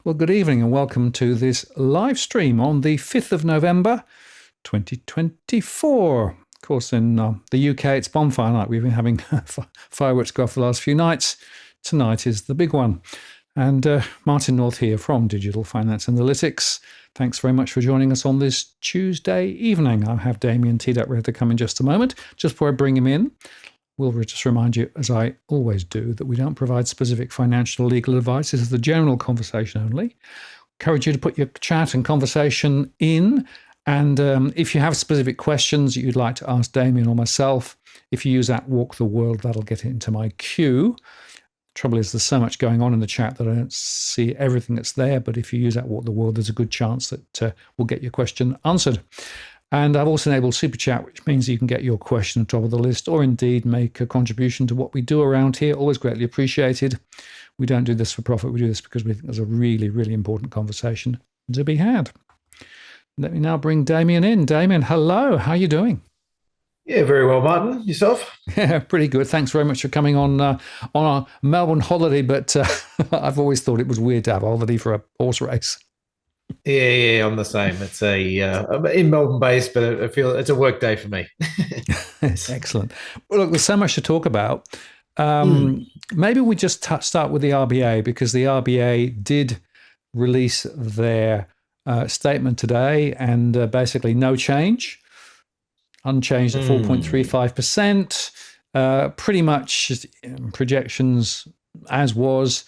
Well, good evening and welcome to this live stream on the 5th of November, 2024. Of course, in the UK, it's bonfire night. We've been having fireworks go off the last few nights. Tonight is the big one. And Martin North here from Digital Finance Analytics. Thanks very much for joining us on this Tuesday evening. I'll have Damien teed up ready to come in just a moment. Just before I bring him in, we'll just remind you, as I always do, that we don't provide specific financial or legal advice. This is the general conversation only. Encourage you to put your chat and conversation in. And if you have specific questions that you'd like to ask Damien or myself, if you use that Walk the World, that'll get it into my queue. Trouble is, there's so much going on in the chat that I don't see everything that's there. But if you use that Walk the World, there's a good chance that we'll get your question answered. And I've also enabled Super Chat, which means you can get your question on top of the list or indeed make a contribution to what we do around here. Always greatly appreciated. We don't do this for profit. We do this because we think there's a really, really important conversation to be had. Let me now bring Damien in. Damien, hello. How are you doing? Yeah, very well, Martin. Yourself? Yeah, pretty good. Thanks very much for coming on our Melbourne holiday, but I've always thought it was weird to have a holiday for a horse race. Yeah, I'm the same. It's I'm in Melbourne based, but I feel it's a work day for me. Excellent. Well, look, there's so much to talk about. Maybe we just start with the RBA, because the RBA did release their statement today, and basically no change, unchanged at 4.35%. Pretty much projections as was.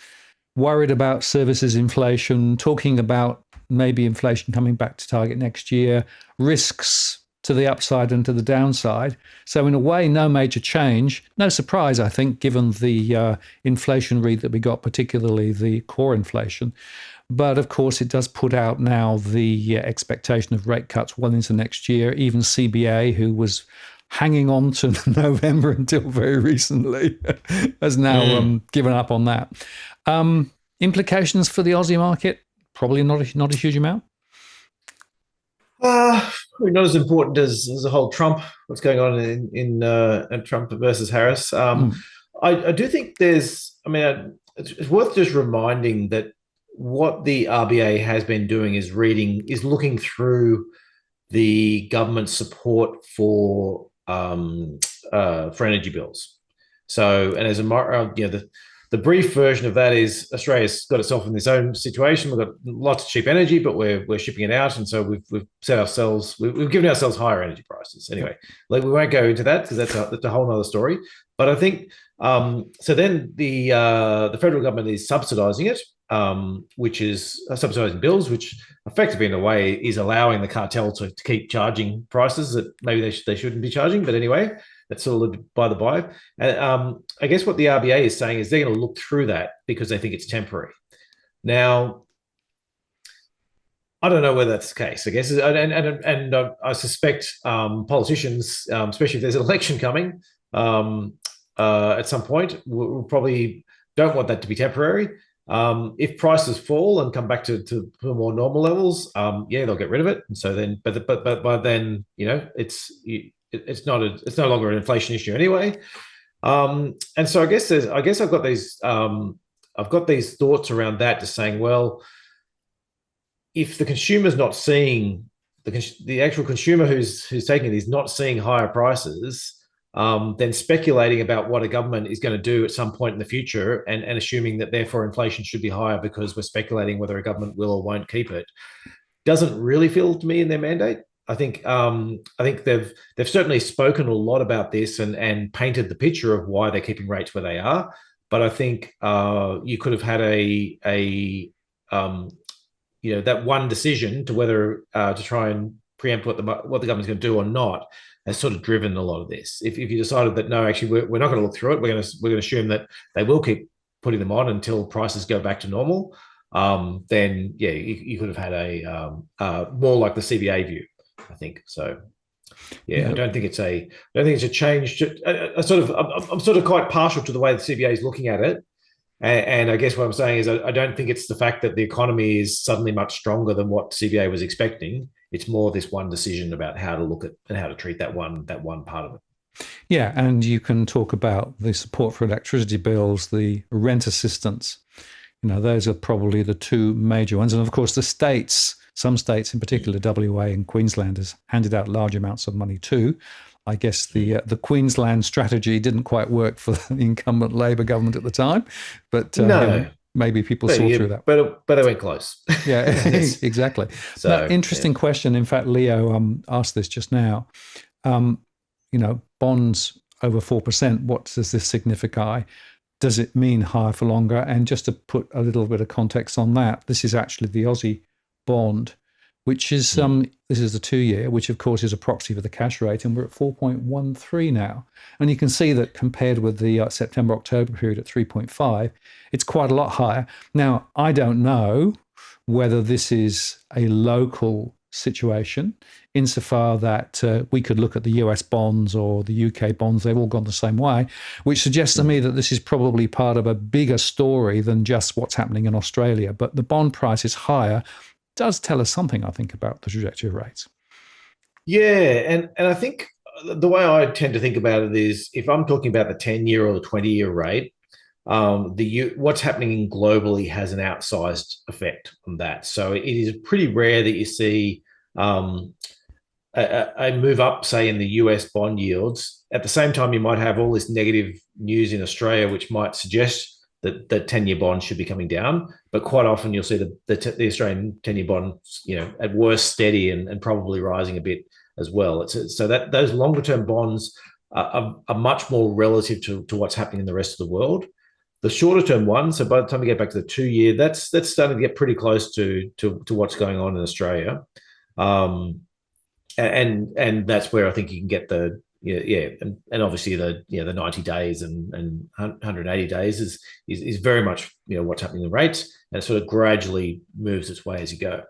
Worried about services inflation, talking about maybe inflation coming back to target next year, risks to the upside and to the downside. So in a way, no major change. No surprise, I think, given the inflation read that we got, particularly the core inflation. But of course, it does put out now the expectation of rate cuts well into next year. Even CBA, who was hanging on to November until very recently, has now given up on that. Implications for the Aussie market? Probably not a huge amount. Probably not as important as the whole Trump, what's going on in Trump versus Harris. I do think it's worth just reminding that what the RBA has been doing is looking through the government support for energy bills. So, and as the brief version of that is Australia's got itself in this own situation. We've got lots of cheap energy, but we're shipping it out, and so we've given ourselves higher energy prices. Anyway, we won't go into that because that's a whole other story. But I think so. Then the federal government is subsidising it, which is subsidising bills, which effectively in a way is allowing the cartel to keep charging prices that maybe they shouldn't be charging. But anyway, that's sort of by the by. And I guess what the RBA is saying is they're going to look through that because they think it's temporary. Now, I don't know whether that's the case. I guess, and I suspect politicians, especially if there's an election coming at some point, will probably don't want that to be temporary. If prices fall and come back to more normal levels, they'll get rid of it. And so then, but by then, it's no longer an inflation issue anyway. And so I guess I've got these thoughts around that, just saying, well, if the consumer's not seeing the actual consumer who's taking it is not seeing higher prices, then speculating about what a government is going to do at some point in the future and assuming that therefore inflation should be higher because we're speculating whether a government will or won't keep it doesn't really feel to me in their mandate. I think they've certainly spoken a lot about this and painted the picture of why they're keeping rates where they are. But I think you could have had that one decision to whether to try and preempt what the government's going to do or not has sort of driven a lot of this. If you decided that no, actually we're not going to look through it, we're going to assume that they will keep putting them on until prices go back to normal, then you could have had a more like the CBA view, I think. So I don't think it's a change. I'm sort of quite partial to the way the CBA is looking at it. And I guess what I'm saying is I don't think it's the fact that the economy is suddenly much stronger than what CBA was expecting. It's more this one decision about how to look at and how to treat that one part of it. Yeah, and you can talk about the support for electricity bills, the rent assistance. those are probably the two major ones. And of course, the states, some states in particular, WA and Queensland, has handed out large amounts of money too. I guess the Queensland strategy didn't quite work for the incumbent Labor government at the time, but No, maybe people saw through that. but they went close. Yeah, exactly. So No, interesting question. In fact, Leo asked this just now. Bonds over 4%. What does this signify? Does it mean higher for longer? And just to put a little bit of context on that, this is actually the Aussie bond, which is this is the 2-year, which of course is a proxy for the cash rate, and we're at 4.13 now. And you can see that compared with the September-October period at 3.5, it's quite a lot higher. Now, I don't know whether this is a local situation, insofar that we could look at the US bonds or the UK bonds, they've all gone the same way, which suggests to me that this is probably part of a bigger story than just what's happening in Australia. But the bond price is higher, does tell us something, I think, about the trajectory of rates. Yeah, and I think the way I tend to think about it is, if I'm talking about the 10-year or the 20-year rate, what's happening globally has an outsized effect on that. So it is pretty rare that you see a move up, say, in the US bond yields. At the same time, you might have all this negative news in Australia, which might suggest that the 10-year bond should be coming down. But quite often you'll see the Australian 10-year bond, at worst steady and probably rising a bit as well. So that those longer term bonds are much more relative to what's happening in the rest of the world. The shorter term one, so by the time we get back to the 2-year, that's starting to get pretty close to what's going on in Australia. And that's where I think you can get the and obviously the 90 days and 180 days is very much what's happening in the rates, and it sort of gradually moves its way as you go.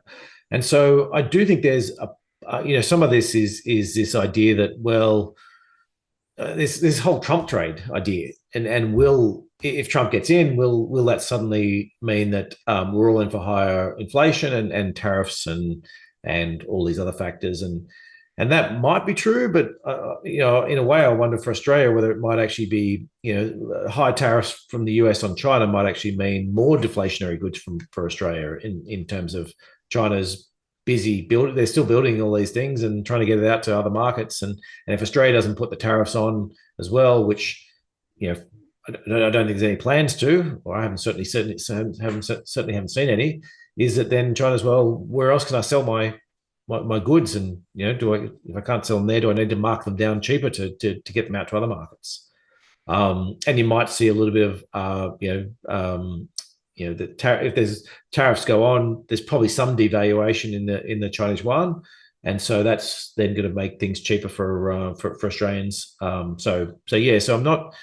And so I do think there's some of this is this idea that this whole Trump trade idea, and if Trump gets in, will that suddenly mean that we're all in for higher inflation and tariffs and all these other factors, and that might be true, but in a way, I wonder for Australia whether it might actually be high tariffs from the US on China might actually mean more deflationary goods for Australia in terms of China's busy building. They're still building all these things and trying to get it out to other markets, and if Australia doesn't put the tariffs on as well, which I don't think there's any plans to, or I haven't certainly haven't seen any, is that then China's, where else can I sell my goods, and if I can't sell them there, do I need to mark them down cheaper to get them out to other markets? And you might see a little bit of if there's tariffs go on, there's probably some devaluation in the Chinese yuan, and so that's then going to make things cheaper for Australians. So I'm not.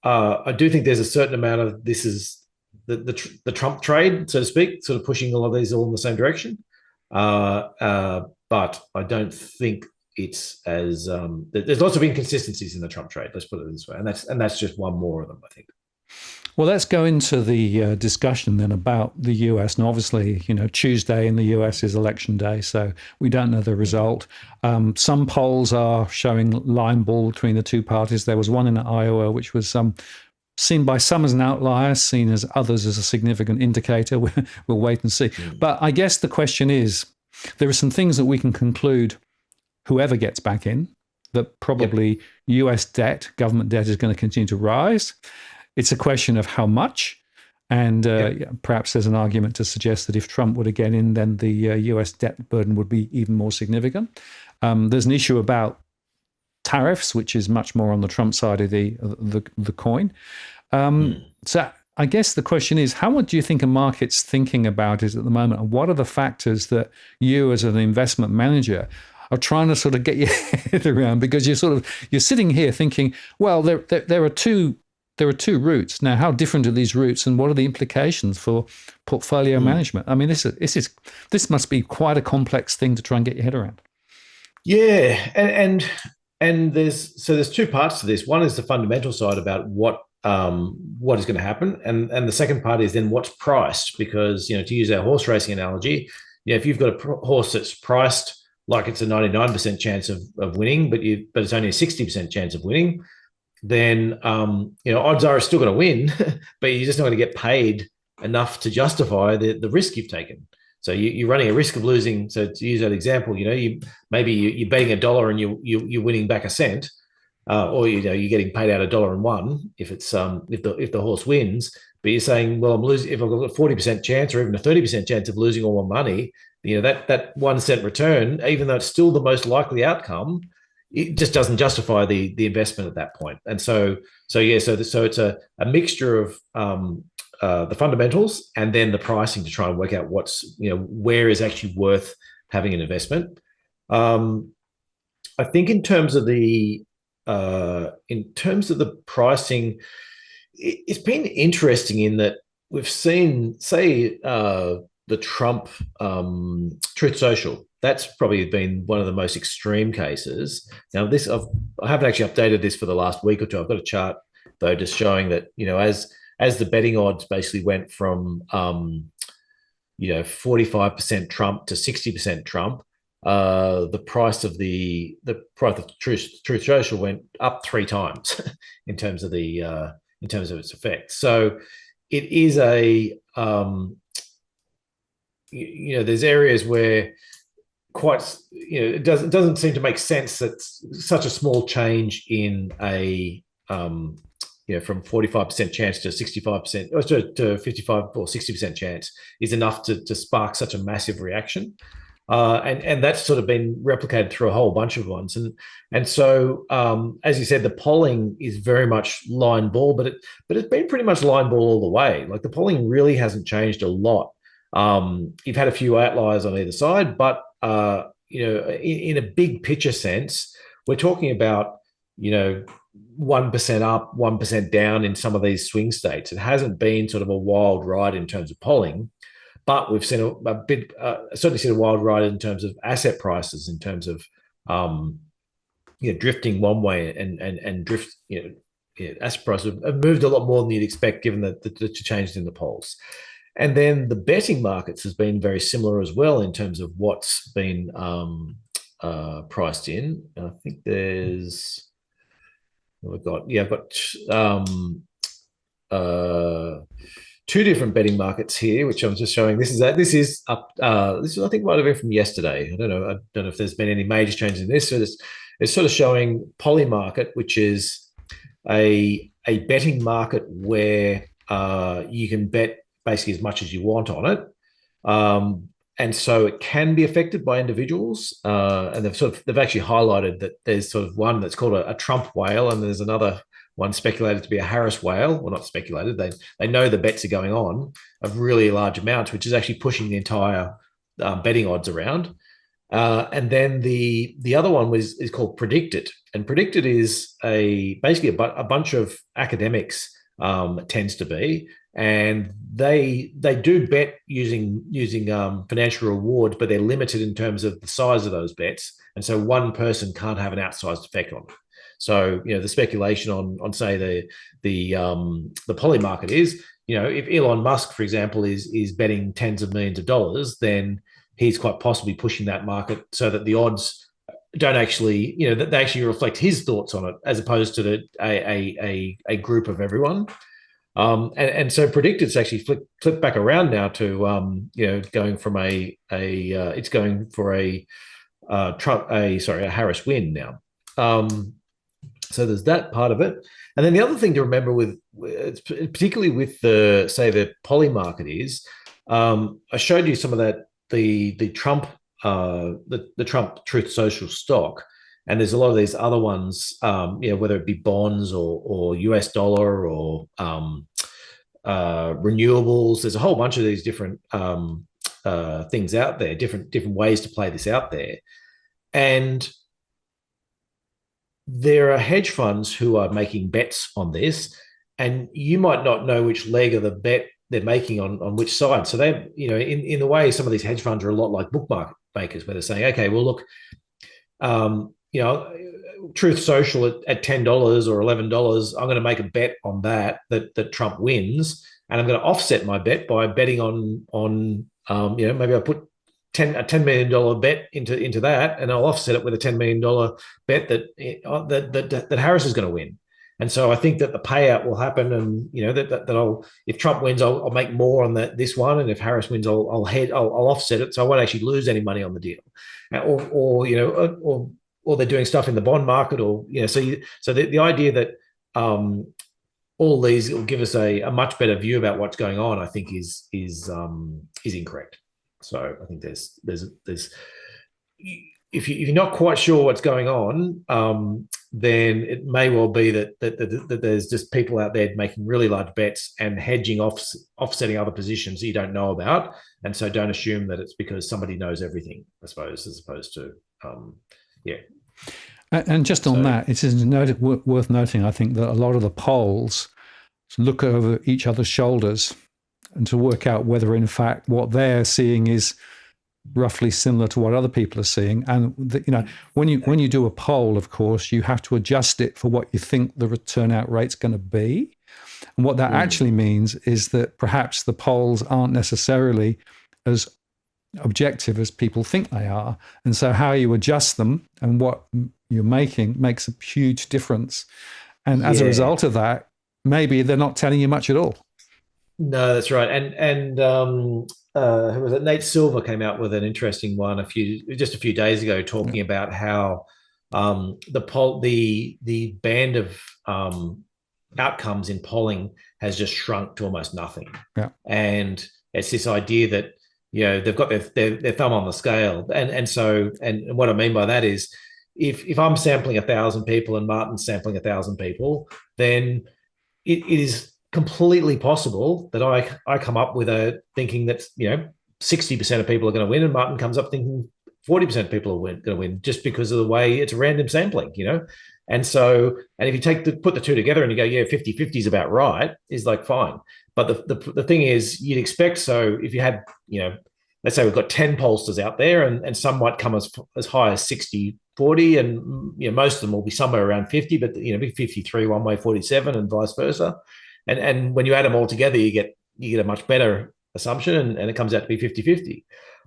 I do think there's a certain amount of this is the Trump trade, so to speak, sort of pushing all of these all in the same direction. But I don't think it's as there's lots of inconsistencies in the Trump trade. Let's put it this way, and that's just one more of them, I think. Well, let's go into the discussion then about the US. And obviously, Tuesday in the US is election day, so we don't know the result. Some polls are showing line ball between the two parties. There was one in Iowa, which was seen by some as an outlier, seen as others as a significant indicator. We'll wait and see. But I guess the question is, there are some things that we can conclude, whoever gets back in, that probably US debt, government debt, is going to continue to rise. It's a question of how much, and perhaps there's an argument to suggest that if Trump were to get in, then the US debt burden would be even more significant. There's an issue about tariffs, which is much more on the Trump side of the coin. So I guess the question is, how do you think a market's thinking about it at the moment, and what are the factors that you as an investment manager are trying to sort of get your head around? Because you're sitting here thinking, well, there are two routes. Now, how different are these routes, and what are the implications for portfolio management? I mean, this must be quite a complex thing to try and get your head around. Yeah, and there's two parts to this. One is the fundamental side about what is going to happen, and the second part is then what's priced. Because to use our horse racing analogy, if you've got a horse that's priced like it's a 99% chance of winning, but it's only a 60% chance of winning, then odds are it's still going to win, but you're just not going to get paid enough to justify the risk you've taken. So you're running a risk of losing. So to use that example, you're betting $1 and you're winning back a cent, or you're getting paid out $1.01 if the horse wins. But you're saying, well, I'm losing if I've got a 40% chance or even a 30% chance of losing all my money. That 1 cent return, even though it's still the most likely outcome, it just doesn't justify the investment at that point. And so it's a mixture of the fundamentals and then the pricing to try and work out where is actually worth having an investment. I think in terms of the pricing, it's been interesting in that we've seen, say, the Trump Truth Social. That's probably been one of the most extreme cases. Now, I haven't actually updated this for the last week or two. I've got a chart though, just showing that as the betting odds basically went from 45% Trump to 60% Trump, the price of Truth Social went up 3 times in terms of its effect. So it is there's areas where it doesn't seem to make sense that such a small change in from 45% chance to 65% or to 55 or 60% chance is enough to spark such a massive reaction. And that's sort of been replicated through a whole bunch of ones. And so, as you said, the polling is very much line ball, but it's been pretty much line ball all the way. Like the polling really hasn't changed a lot. You've had a few outliers on either side, but in a big picture sense, we're talking about 1% up, 1% down in some of these swing states. It hasn't been sort of a wild ride in terms of polling, but we've seen certainly seen a wild ride in terms of asset prices, in terms of drifting one way and drift. Asset prices have moved a lot more than you'd expect given the changes in the polls. And then the betting markets has been very similar as well in terms of what's been priced in. And I think I've got 2 different betting markets here, which I'm just showing. This is up. This I think might have been from yesterday. I don't know if there's been any major changes in this. So it's sort of showing poly market, which is a betting market where you can bet basically as much as you want on it. And so it can be affected by individuals. And they've actually highlighted that there's sort of one that's called a Trump whale, and there's another one speculated to be a Harris whale. Well, not speculated. They know the bets are going on of really large amounts, which is actually pushing the entire betting odds around. And then the other one is called Predicted, and Predicted is basically a bunch of academics. It tends to be, and they do bet using financial rewards, but they're limited in terms of the size of those bets, and so one person can't have an outsized effect on it. So the speculation on say the poly market is, if Elon Musk, for example, is betting tens of millions of dollars, then he's quite possibly pushing that market so that the odds don't actually, that they actually reflect his thoughts on it as opposed to a group of everyone. And so Predicted's actually flipped back around now to going from it's going for a Harris win now. So there's that part of it. And then the other thing to remember particularly with the poly market is, I showed you some of that, the Trump the Trump Truth Social stock, and there's a lot of these other ones, whether it be bonds or US dollar or renewables. There's a whole bunch of these different things out there, different ways to play this out there. And there are hedge funds who are making bets on this, and you might not know which leg of the bet they're making on which side. So they, in a way, some of these hedge funds are a lot like bookmakers, where they're saying, okay, well, look, Truth Social at $10 or $11, I'm going to make a bet on that Trump wins, and I'm going to offset my bet by betting on maybe I put a $10 million bet into that, and I'll offset it with a $10 million bet that Harris is going to win. And so I think that the payout will happen, and that I'll, if Trump wins, I'll make more on this one, and if Harris wins, I'll offset it, so I won't actually lose any money on the deal, or they're doing stuff in the bond market, or so the idea that all these will give us a much better view about what's going on, I think is incorrect. So I think there's if you're not quite sure what's going on, then it may well be that there's just people out there making really large bets and hedging offsetting other positions that you don't know about, and so don't assume that it's because somebody knows everything, I suppose, as opposed to And just on that, it is worth noting, I think, that a lot of the polls look over each other's shoulders and to work out whether, in fact, what they're seeing is roughly similar to what other people are seeing. And when you do a poll, of course, you have to adjust it for what you think the turnout rate's going to be. And what that actually means is that perhaps the polls aren't necessarily as objective as people think they are. And so how you adjust them and what you're making makes a huge difference. And as a result of that, maybe they're not telling you much at all. No, that's right. And who was it? Nate Silver came out with an interesting one just a few days ago, talking about how the band of outcomes in polling has just shrunk to almost nothing. Yeah. And it's this idea that they've got their thumb on the scale, and what I mean by that is if I'm sampling 1,000 people and Martin's sampling 1,000 people, then it is completely possible that I come up with a thinking that 60% of people are going to win, and Martin comes up thinking 40% of people are going to win, just because of the way it's a random sampling, And so, and if you put the two together and you go, 50-50 is about right, is like fine. But the thing is, you'd expect, so if you had, let's say we've got 10 pollsters out there, and some might come as high as 60-40, and most of them will be somewhere around 50, but be 53 one way, 47, and vice versa. And when you add them all together, you get a much better assumption, and it comes out to be 50-50.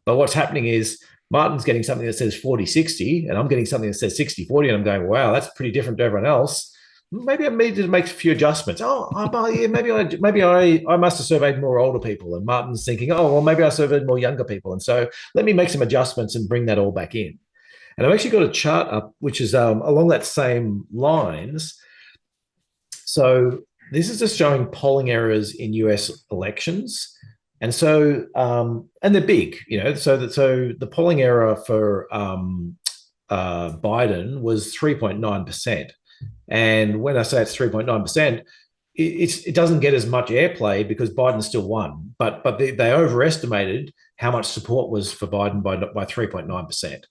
But what's happening is Martin's getting something that says 40-60, and I'm getting something that says 60-40, and I'm going, wow, that's pretty different to everyone else. Maybe I need to make a few adjustments. Maybe I must have surveyed more older people, and Martin's thinking, maybe I surveyed more younger people, and so let me make some adjustments and bring that all back in. And I've actually got a chart up which is along that same lines. So this is just showing polling errors in US elections. And so, and they're big, so the polling error for Biden was 3.9%. And when I say it's 3.9%, it doesn't get as much airplay because Biden still won. But they overestimated how much support was for Biden by 3.9%.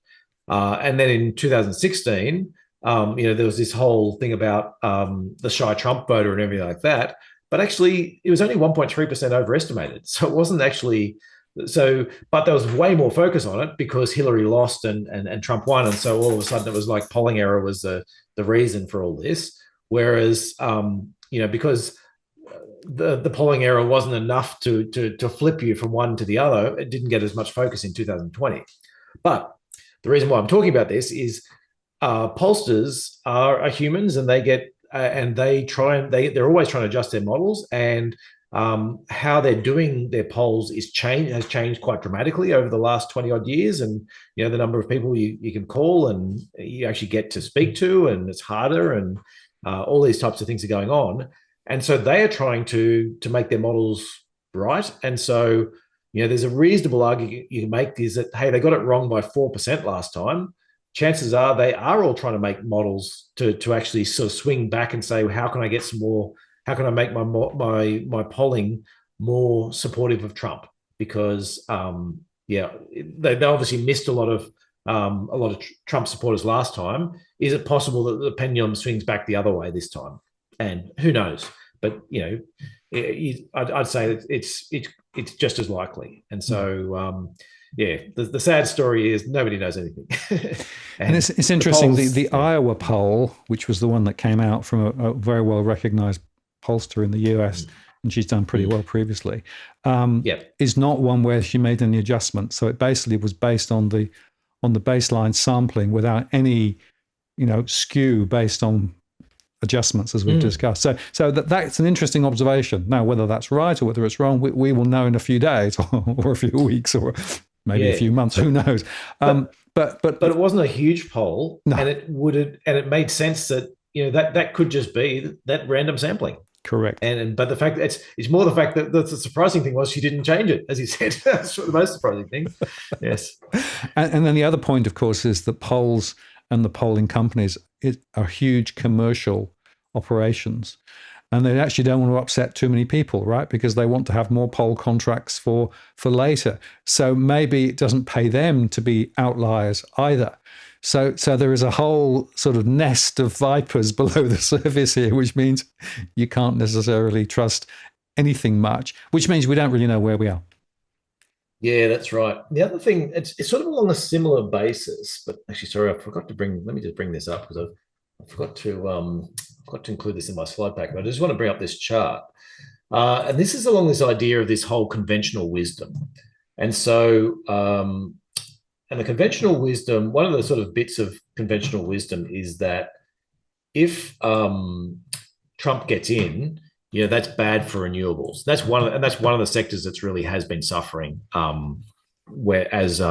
And then in 2016, there was this whole thing about the shy Trump voter and everything like that. But actually, it was only 1.3% overestimated. So it wasn't actually but there was way more focus on it because Hillary lost and Trump won. And so all of a sudden it was like polling error was the reason for all this. Whereas, because the polling error wasn't enough to flip you from one to the other, it didn't get as much focus in 2020. But the reason why I'm talking about this is pollsters are humans, and they get and they're always trying to adjust their models, and how they're doing their polls has changed quite dramatically over the last 20 odd years. And the number of people you can call and you actually get to speak to, and it's harder, and all these types of things are going on. And so they are trying to make their models right. And so there's a reasonable argument you can make is that, hey, they got it wrong by 4% last time. Chances are they are all trying to make models to actually sort of swing back and say, well, how can I get some more? How can I make my polling more supportive of Trump? Because they obviously missed a lot of Trump supporters last time. Is it possible that the pendulum swings back the other way this time? And who knows? But I'd say that it's just as likely. And so the sad story is nobody knows anything. and it's interesting. The Iowa poll, which was the one that came out from a very well recognized pollster in the US, and she's done pretty well previously, is not one where she made any adjustments. So it basically was based on the baseline sampling without any, skew based on adjustments, as we've discussed. So that's an interesting observation. Now, whether that's right or whether it's wrong, we will know in a few days or a few weeks or maybe a few months. Who knows? But it wasn't a huge poll, no. and it made sense that that could just be that random sampling. Correct. But the fact that it's more the fact that the surprising thing was she didn't change it, as you said. That's the most surprising thing. Yes. And then the other point, of course, is that polls and the polling companies are huge commercial operations. And they actually don't want to upset too many people, right? Because they want to have more poll contracts for later. So maybe it doesn't pay them to be outliers either. So there is a whole sort of nest of vipers below the surface here, which means you can't necessarily trust anything much, which means we don't really know where we are. Yeah, that's right. The other thing, it's sort of along a similar basis, but actually, sorry, I forgot to let me just bring this up because I forgot to include this in my slide pack. But I just want to bring up this chart. And this is along this idea of this whole conventional wisdom. And so, and the conventional wisdom, one of the sort of bits of conventional wisdom is that if Trump gets in, that's bad for renewables. That's one of the sectors that's really has been suffering. Whereas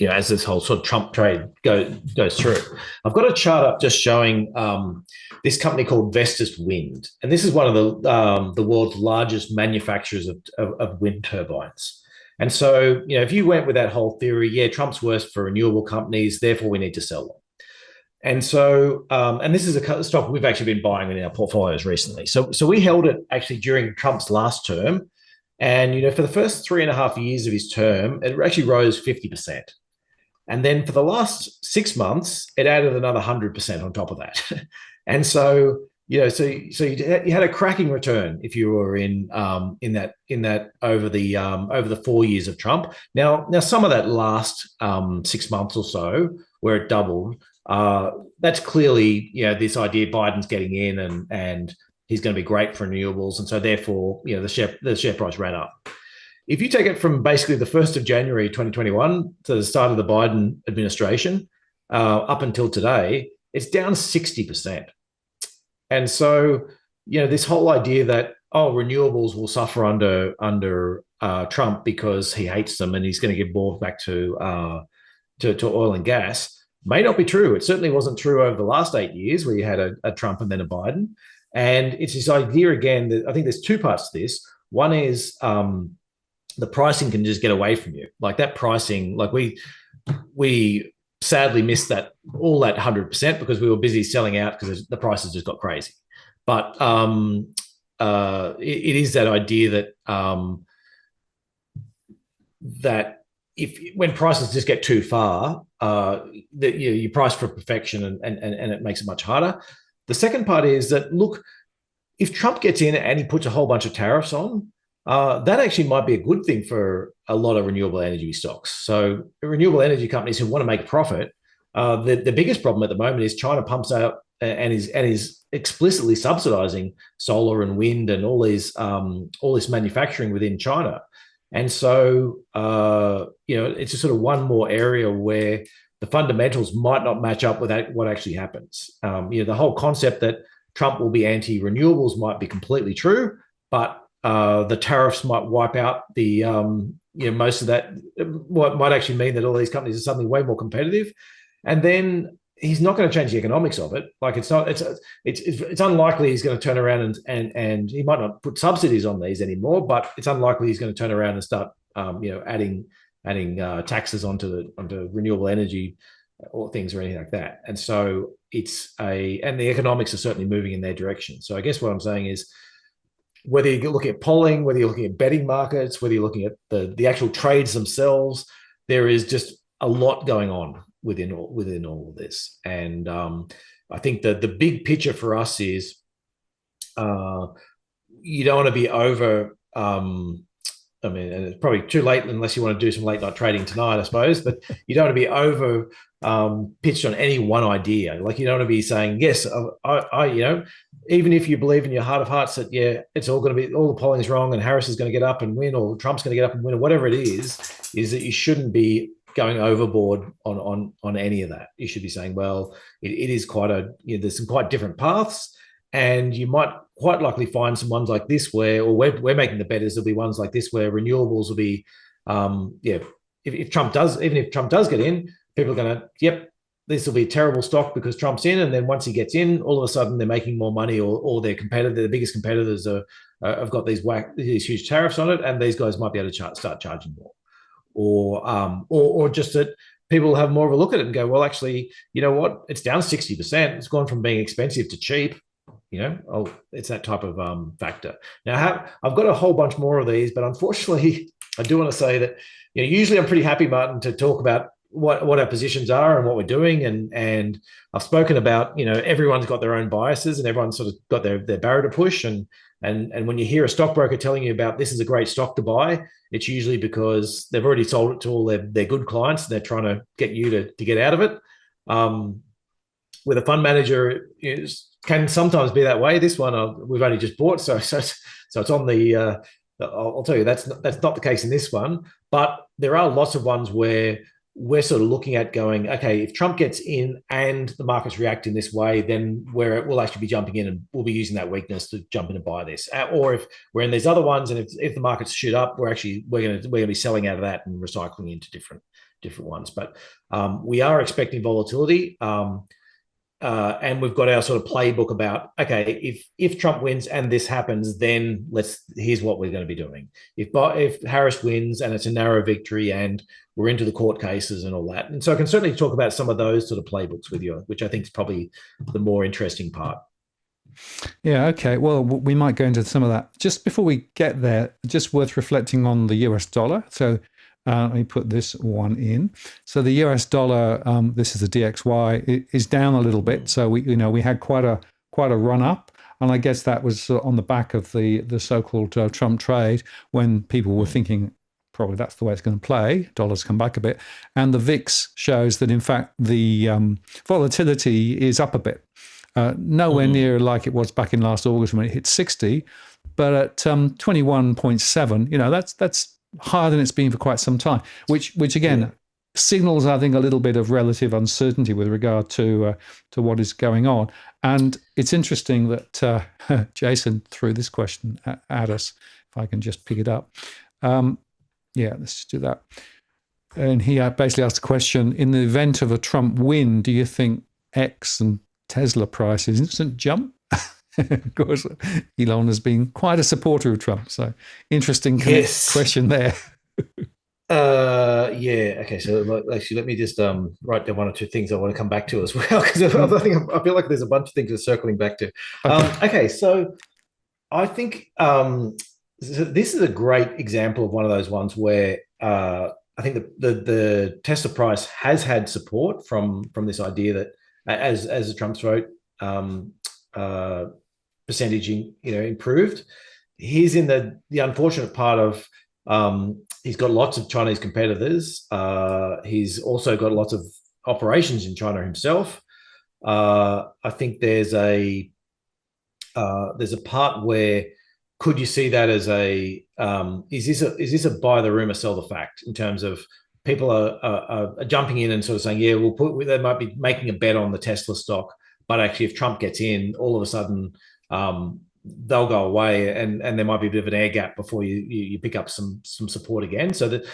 as this whole sort of Trump trade goes through. I've got a chart up just showing this company called Vestas Wind, and this is one of the world's largest manufacturers of wind turbines. And so, if you went with that whole theory, Trump's worse for renewable companies, therefore we need to sell them. And so, and this is a stock we've actually been buying in our portfolios recently. So we held it actually during Trump's last term, and for the first 3.5 years of his term, it actually rose 50%. And then for the last 6 months, it added another 100% on top of that. And so, so you had a cracking return if you were in that over the 4 years of Trump. Now some of that last 6 months or so where it doubled, that's clearly this idea Biden's getting in and he's going to be great for renewables, and so therefore the share price ran up. If you take it from basically the 1st of January 2021 to the start of the Biden administration up until today, it's down 60%. And so, this whole idea that, renewables will suffer under Trump because he hates them and he's going to give more back to oil and gas may not be true. It certainly wasn't true over the last 8 years where you had a Trump and then a Biden. And it's this idea again that I think there's two parts to this. One is the pricing can just get away from you. Like that pricing, like we sadly missed all that 100% because we were busy selling out because the prices just got crazy. But it is that idea that when prices just get too far, that you price for perfection and it makes it much harder. The second part is that, look, if Trump gets in and he puts a whole bunch of tariffs on, that actually might be a good thing for a lot of renewable energy stocks. So renewable energy companies who want to make a profit, the biggest problem at the moment is China pumps out and is explicitly subsidizing solar and wind and all this manufacturing within China. And so, it's just sort of one more area where the fundamentals might not match up with what actually happens. The whole concept that Trump will be anti-renewables might be completely true, but the tariffs might wipe out the most of that. What might actually mean that all these companies are suddenly way more competitive, and then he's not going to change the economics of it. Like it's unlikely he's going to turn around and he might not put subsidies on these anymore, but it's unlikely he's going to turn around and start adding taxes onto renewable energy or things or anything like that. And so and the economics are certainly moving in their direction. So I guess what I'm saying is, whether you're looking at polling, whether you're looking at betting markets, whether you're looking at the actual trades themselves, there is just a lot going on within all of this. And I think that the big picture for us is you don't want to be over. And it's probably too late unless you want to do some late night trading tonight, I suppose. But you don't want to be over pitched on any one idea. Like you don't want to be saying, yes, I even if you believe in your heart of hearts that it's all going to be, all the polling is wrong and Harris is going to get up and win or Trump's going to get up and win or whatever it is that you shouldn't be going overboard on any of that. You should be saying, well, it is quite there's some quite different paths, and you might quite likely find some ones like this where, or we're making the bet is there'll be ones like this where renewables will be, if Trump does, even if Trump does get in, people are going to, yep, this will be a terrible stock because Trump's in, and then once he gets in, all of a sudden they're making more money, or their competitor, the biggest competitors have got these huge tariffs on it, and these guys might be able to start charging more, or just that people have more of a look at it and go, well, actually, you know what, it's down 60%. It's gone from being expensive to cheap. It's that type of factor. Now, I've got a whole bunch more of these, but unfortunately, I do want to say that usually I'm pretty happy, Martin, to talk about what our positions are and what we're doing, and I've spoken about everyone's got their own biases and everyone's sort of got their barrow to push, and when you hear a stockbroker telling you about this is a great stock to buy, it's usually because they've already sold it to all their good clients and they're trying to get you to get out of it. With a fund manager, can sometimes be that way. This one we've only just bought, so it's on the. I'll tell you that's not the case in this one, but there are lots of ones where we're sort of looking at going, okay, if Trump gets in and the markets react in this way, then we'll actually be jumping in and we'll be using that weakness to jump in and buy this. Or if we're in these other ones and if the markets shoot up, we're going to be selling out of that and recycling into different ones. But we are expecting volatility. And we've got our sort of playbook about, okay, if Trump wins and this happens, then here's what we're going to be doing. If Harris wins and it's a narrow victory and we're into the court cases and all that. And so I can certainly talk about some of those sort of playbooks with you, which I think is probably the more interesting part. Yeah, okay. Well, we might go into some of that. Just before we get there, just worth reflecting on the US dollar. So let me put this one in. So the US dollar, this is the DXY, is down a little bit. So we had quite a run up, and I guess that was on the back of the so-called Trump trade, when people were thinking probably that's the way it's going to play. Dollars come back a bit, and the VIX shows that in fact the volatility is up a bit. Nowhere near like it was back in last August when it hit 60, but at 21.7, that's higher than it's been for quite some time, which again signals, I think, a little bit of relative uncertainty with regard to what is going on. And it's interesting that Jason threw this question at us. If I can just pick it up, let's just do that. And he basically asked the question: in the event of a Trump win, do you think X and Tesla prices instant jump? Of course, Elon has been quite a supporter of Trump. So interesting question there. Okay. So actually, let me just write down one or two things I want to come back to as well, because I feel like there's a bunch of things we're circling back to. Okay. So I think this is a great example of one of those ones where I think the Tesla price has had support from this idea that as the Trump's vote percentage improved. He's in the unfortunate part of he's got lots of Chinese competitors. He's also got lots of operations in China himself. I think there's a part where could you see that as is this a buy the rumor, sell the fact, in terms of people are jumping in and sort of saying, yeah, they might be making a bet on the Tesla stock, but actually if Trump gets in, all of a sudden they'll go away, and there might be a bit of an air gap before you pick up some support again. So that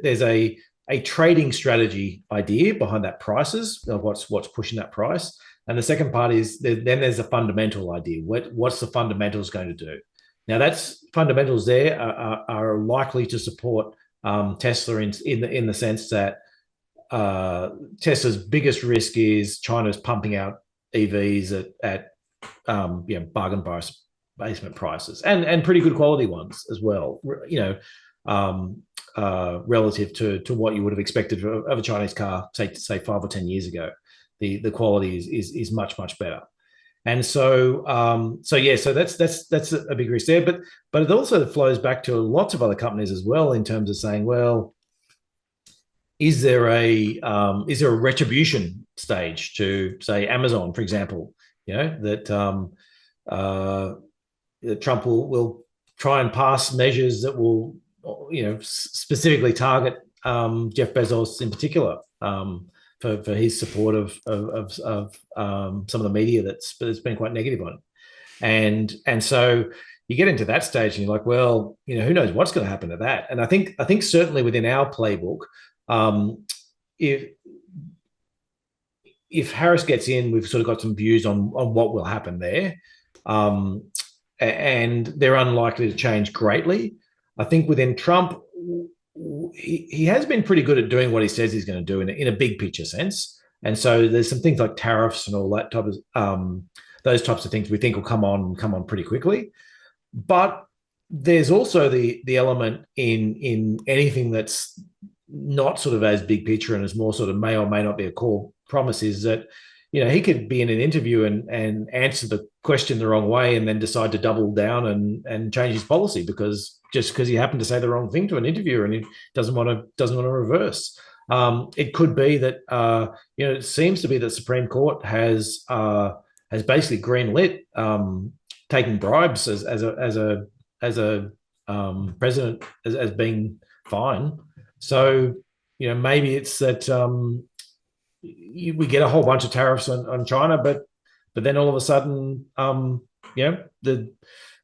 there's a trading strategy idea behind that prices of what's pushing that price. And the second part is then there's a fundamental idea. What's the fundamentals going to do? Now that's fundamentals there are likely to support Tesla in the sense that Tesla's biggest risk is China's pumping out EVs at bargain basement prices and pretty good quality ones as well, relative to what you would have expected of a Chinese car, say 5 or 10 years ago. The quality is much better. And so that's a big risk there, but it also flows back to lots of other companies as well, in terms of saying, well, is there a retribution stage to, say, Amazon, for example, that Trump will try and pass measures that will specifically target Jeff Bezos in particular, for his support of some of the media that's been quite negative on it. And so you get into that stage and you're like, well, who knows what's going to happen to that? And I think certainly within our playbook, if Harris gets in, we've sort of got some views on what will happen there. And they're unlikely to change greatly. I think within Trump, he has been pretty good at doing what he says he's going to do in a big picture sense. And so there's some things like tariffs and all that type of those types of things we think will come on pretty quickly. But there's also the element in anything that's not sort of as big picture and as more sort of may or may not be a core promise, is that he could be in an interview and answer the question the wrong way and then decide to double down and change his policy because he happened to say the wrong thing to an interviewer and he doesn't want to reverse. It could be that it seems to be that Supreme Court has basically greenlit taking bribes as a president as being fine. So maybe it's that we get a whole bunch of tariffs on China, but then all of a sudden,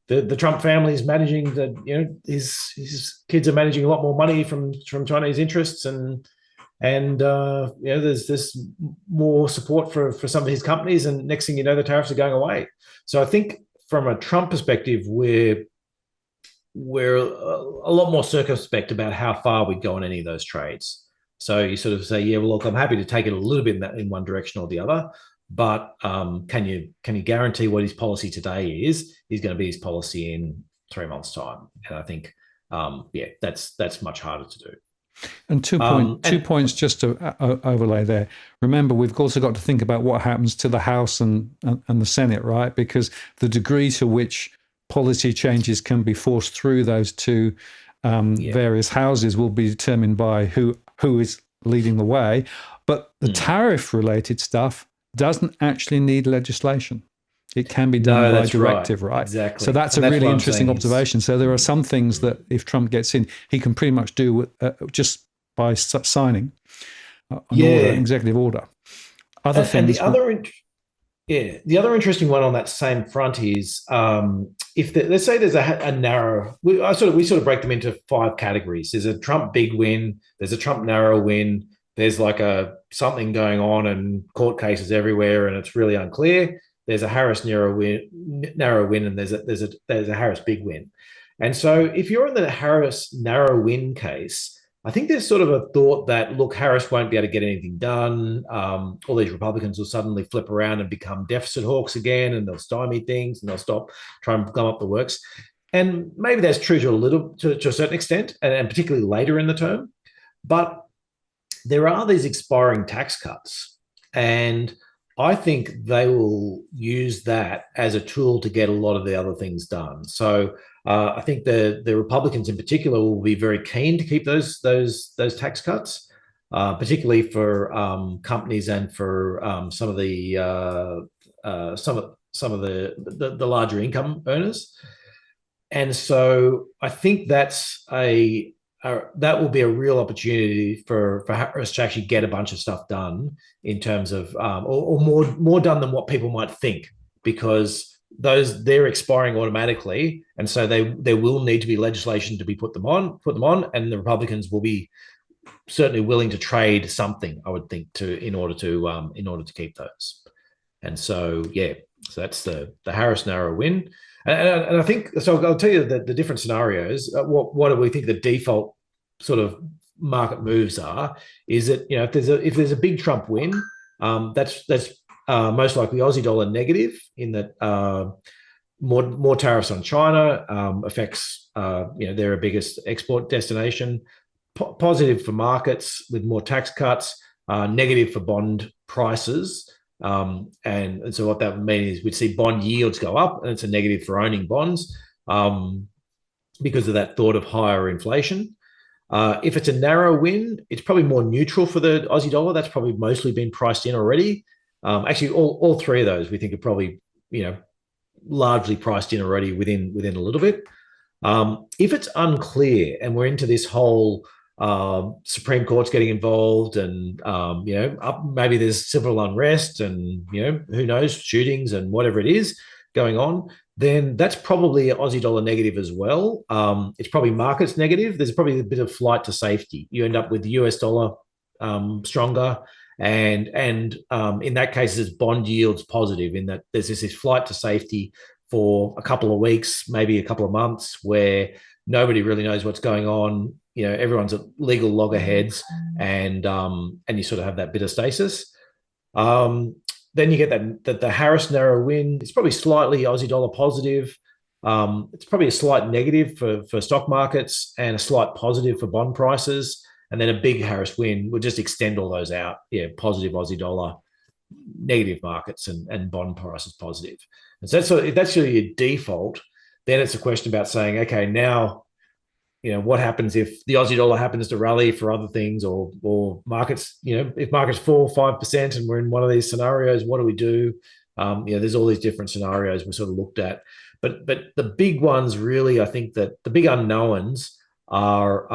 the Trump family is managing his kids are managing a lot more money from Chinese interests, and there's more support for some of his companies, and next thing you know, the tariffs are going away. So I think from a Trump perspective, we're a lot more circumspect about how far we go on any of those trades. So you sort of say, yeah, well, look, I'm happy to take it a little bit in one direction or the other, but can you guarantee what his policy today is going to be his policy in 3 months' time? And I think, that's much harder to do. And two points just to overlay there. Remember, we've also got to think about what happens to the House and the Senate, right? Because the degree to which policy changes can be forced through those two various houses will be determined by who is leading the way. But the tariff-related stuff doesn't actually need legislation. It can be done by directive, right? Exactly. So that's a really interesting observation. So there are some things that if Trump gets in, he can pretty much do just by signing an executive order. Other things. The other interesting one on that same front is let's say there's a narrow. We sort of break them into 5 categories. There's a Trump big win. There's a Trump narrow win. There's like something going on and court cases everywhere, and it's really unclear. There's a Harris narrow win, and there's a Harris big win. And so if you're in the Harris narrow win case, I think there's sort of a thought that, look, Harris won't be able to get anything done. All these Republicans will suddenly flip around and become deficit hawks again, and they'll stymie things and they'll stop trying to gum up the works. And maybe that's true to a certain extent, and particularly later in the term. But there are these expiring tax cuts, and I think they will use that as a tool to get a lot of the other things done. So I think the Republicans in particular will be very keen to keep those tax cuts, particularly for companies and for some of the larger income earners. And so I think that's that will be a real opportunity for Harris to actually get a bunch of stuff done in terms of, or more done than what people might think, because they're expiring automatically, and so there will need to be legislation to be put them on, and the Republicans will be certainly willing to trade something, I would think, in order to keep those. And so so that's the Harris narrow win. And I think, so I'll tell you the different scenarios. What do we think the default sort of market moves are? Is that, if there's a big Trump win, that's most likely Aussie dollar negative, in that more tariffs on China affects their biggest export destination. Positive for markets with more tax cuts, negative for bond prices. And so what that would mean is we'd see bond yields go up, and it's a negative for owning bonds because of that thought of higher inflation. If it's a narrow win, it's probably more neutral for the Aussie dollar. That's probably mostly been priced in already. Actually, all 3 of those we think are probably largely priced in already within a little bit. If it's unclear and we're into this whole Supreme Court's getting involved, and maybe there's civil unrest, and who knows, shootings and whatever it is going on, then that's probably Aussie dollar negative as well. It's probably markets negative. There's probably a bit of flight to safety. You end up with the US dollar stronger, and in that case, it's bond yields positive, in that there's this flight to safety for a couple of weeks, maybe a couple of months, where nobody really knows what's going on. Everyone's at legal loggerheads, and you sort of have that bit of stasis. Then you get that the Harris narrow win. It's probably slightly Aussie dollar positive. It's probably a slight negative for stock markets and a slight positive for bond prices. And then a big Harris win would just extend all those out. Yeah, positive Aussie dollar, negative markets, and bond prices positive. And so if that's your default, then it's a question about saying, okay, now, what happens if the Aussie dollar happens to rally for other things, or markets, if markets fall 5% and we're in one of these scenarios, what do we do? There's all these different scenarios we sort of looked at. But the big ones, really, I think that the big unknowns are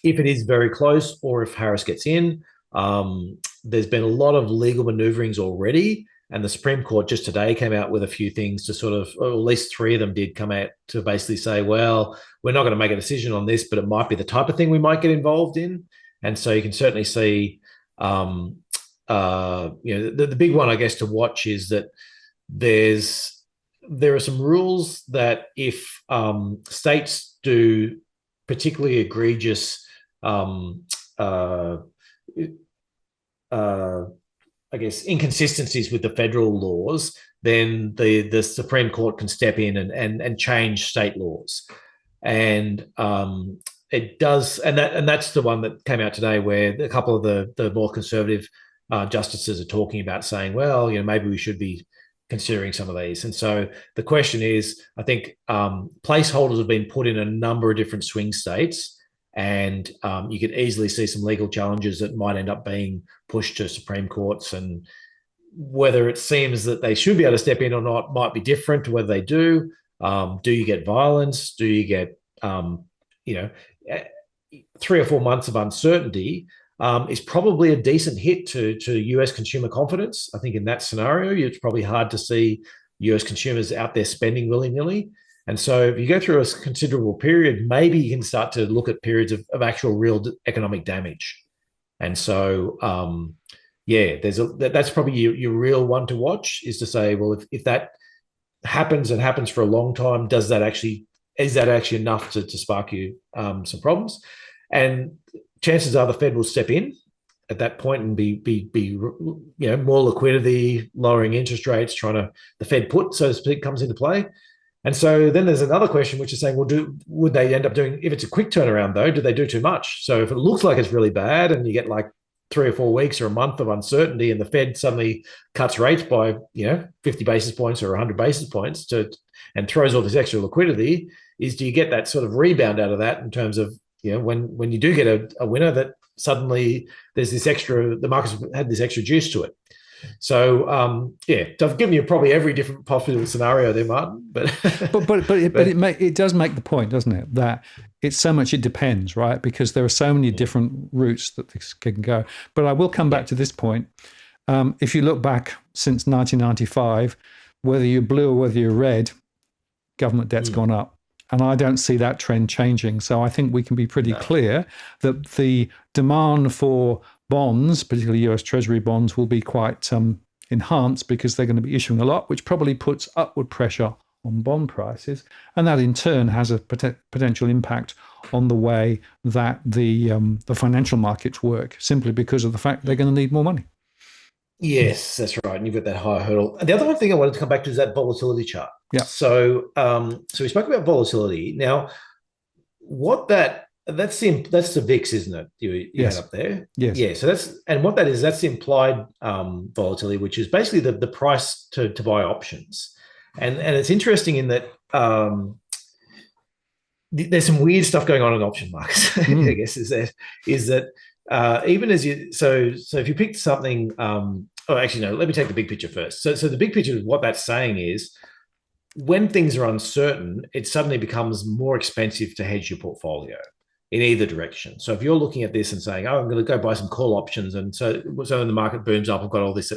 if it is very close, or if Harris gets in. There's been a lot of legal maneuverings already, and the Supreme Court just today came out with a few things to sort of, or at least 3 of them did come out to basically say, well, we're not going to make a decision on this, but it might be the type of thing we might get involved in. And so you can certainly see, the big one, I guess, to watch is that there are some rules that if states do particularly egregious I guess, inconsistencies with the federal laws, then the Supreme Court can step in and change state laws. And it does, and that's the one that came out today, where a couple of the more conservative justices are talking about saying, well, maybe we should be considering some of these. And so the question is, I think placeholders have been put in a number of different swing states, and you could easily see some legal challenges that might end up being pushed to Supreme Courts. And whether it seems that they should be able to step in or not might be different to whether they do. Do you get violence? Do you get, 3 or 4 months of uncertainty is probably a decent hit to US consumer confidence. I think in that scenario, it's probably hard to see US consumers out there spending willy-nilly. And so if you go through a considerable period, maybe you can start to look at periods of actual real economic damage. And so, that's probably your real one to watch, is to say, well, if that happens and happens for a long time, is that actually enough to spark you some problems? And chances are the Fed will step in at that point and be more liquidity, lowering interest rates, the Fed put, so to speak, comes into play. And so then there's another question, which is saying, well, would they end up doing, if it's a quick turnaround though, do they do too much? So if it looks like it's really bad and you get like 3 or 4 weeks or a month of uncertainty, and the Fed suddenly cuts rates by 50 basis points or 100 basis points and throws all this extra liquidity, do you get that sort of rebound out of that, in terms of when you do get a winner, that suddenly there's this extra, the market's had this extra juice to it. So I've given you probably every different possible scenario there, Martin. But it does make the point, doesn't it, that it's so much, it depends, right? Because there are so many different routes that this can go. But I will come back to this point. If you look back since 1995, whether you're blue or whether you're red, government debt's gone up. And I don't see that trend changing. So I think we can be pretty clear that the demand for bonds, particularly US Treasury bonds, will be quite enhanced, because they're going to be issuing a lot, which probably puts upward pressure on bond prices. And that in turn has a potential impact on the way that the financial markets work, simply because of the fact they're going to need more money. Yes, that's right. And you've got that higher hurdle. And the other one thing I wanted to come back to is that volatility chart. Yeah. So we spoke about volatility. Now, that's the VIX, isn't it? You yes. had up there. Yes. Yeah. So that's the implied volatility, which is basically the price to buy options. And it's interesting in that there's some weird stuff going on in option markets. I guess is that even as you so if you picked something, let me take the big picture first. So the big picture of what that's saying is, when things are uncertain, it suddenly becomes more expensive to hedge your portfolio. in either direction. So if you're looking at this and saying, "Oh, I'm going to go buy some call options," and so when the market booms up, I've got all this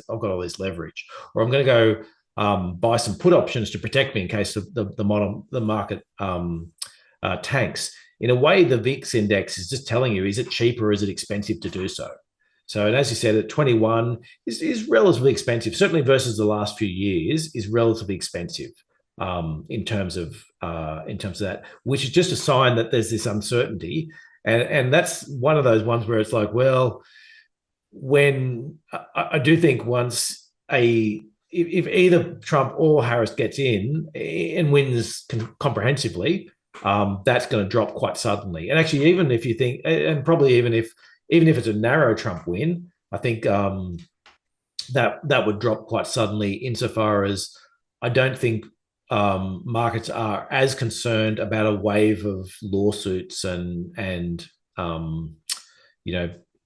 leverage, or I'm going to go buy some put options to protect me in case the market tanks. In a way, the VIX index is just telling you, is it cheap or is it expensive to do so? So, and as you said, at 21 is relatively expensive, certainly versus the last few years, is relatively expensive in terms of that, which is just a sign that there's this uncertainty, and that's one of those ones where it's like, well, when I do think once if either Trump or Harris gets in and wins comprehensively, that's going to drop quite suddenly. And actually, even if you think, and probably even if it's a narrow Trump win, I think that would drop quite suddenly, insofar as I don't think markets are as concerned about a wave of lawsuits and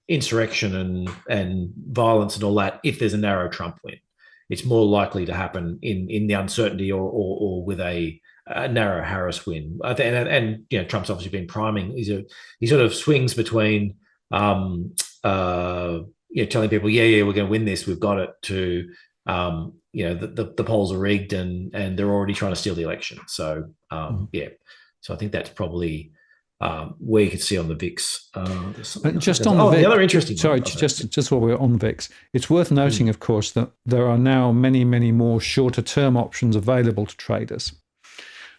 insurrection and violence and all that if there's a narrow Trump win. It's more likely to happen in the uncertainty or with a narrow Harris win. And Trump's obviously been priming. He sort of swings between telling people, yeah, we're going to win this, we've got it, to the polls are rigged and they're already trying to steal the election. So so I think that's probably where you could see on the VIX. Just on the VIX, the other interesting. Sorry, just while we're on the VIX, it's worth noting, of course, that there are now many, many more shorter term options available to traders.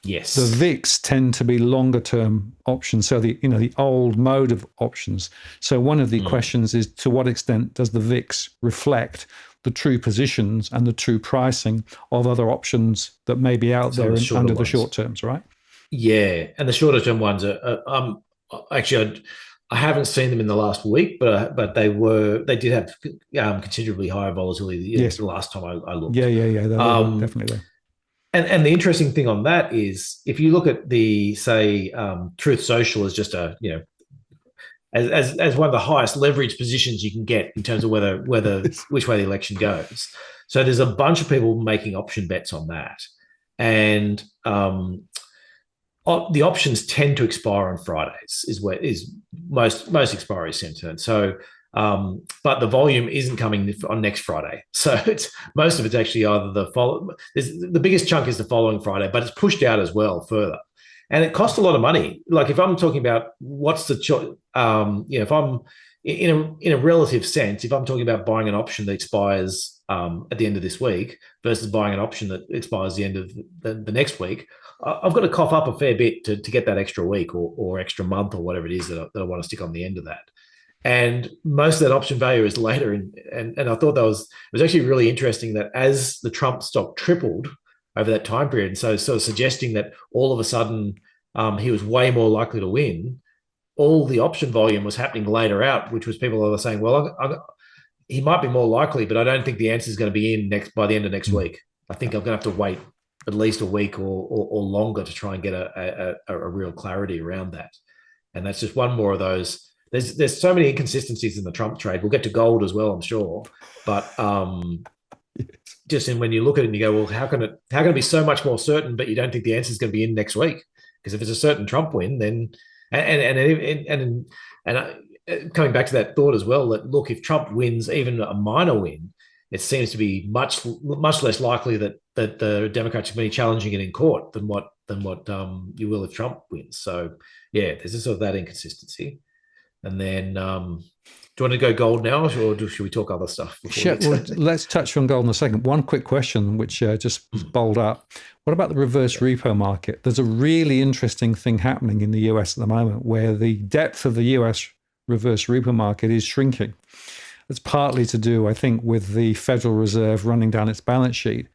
Yes, the VIX tend to be longer term options, so the old mode of options. So one of the questions is, to what extent does the VIX reflect the true positions and the true pricing of other options that may be out there under the short terms, right? Yeah, and the shorter term ones are actually, I haven't seen them in the last week, but they did have considerably higher volatility the last time I looked. Yeah, they were definitely there. And the interesting thing on that is, if you look at the, say, Truth Social as just as one of the highest leverage positions you can get in terms of whether which way the election goes. So there's a bunch of people making option bets on that, and the options tend to expire on Fridays. Is most expiry sentiment. So, but the volume isn't coming on next Friday. So most of it's actually either the biggest chunk is the following Friday, but it's pushed out as well further. And it costs a lot of money. Like, if I'm talking about what's the if I'm in a relative sense, if I'm talking about buying an option that expires at the end of this week versus buying an option that expires the end of the next week, I've got to cough up a fair bit to get that extra week or extra month or whatever it is that I want to stick on the end of that. And most of that option value is later. And I thought it was actually really interesting that as the Trump stock tripled over that time period, and so sort of suggesting that all of a sudden he was way more likely to win, all the option volume was happening later out, which was people are saying, well, he might be more likely, but I don't think the answer is going to be in by the end of next week. I think I'm going to have to wait at least a week or longer to try and get a real clarity around that. And that's just one more of those. There's so many inconsistencies in the Trump trade. We'll get to gold as well, I'm sure. But just when you look at it and you go, well, how can it be so much more certain, but you don't think the answer is going to be in next week? Because if it's a certain Trump win, then and coming back to that thought as well, that look, if Trump wins even a minor win, it seems to be much less likely that the Democrats are going to be challenging it in court than what you will if Trump wins. So yeah, there's just sort of that inconsistency. And then, do you want to go gold now, or should we talk other stuff? Let's touch on gold in a second. One quick question, which just bowled up. What about the reverse repo market? There's a really interesting thing happening in the US at the moment, where the depth of the US reverse repo market is shrinking. It's partly to do, I think, with the Federal Reserve running down its balance sheet.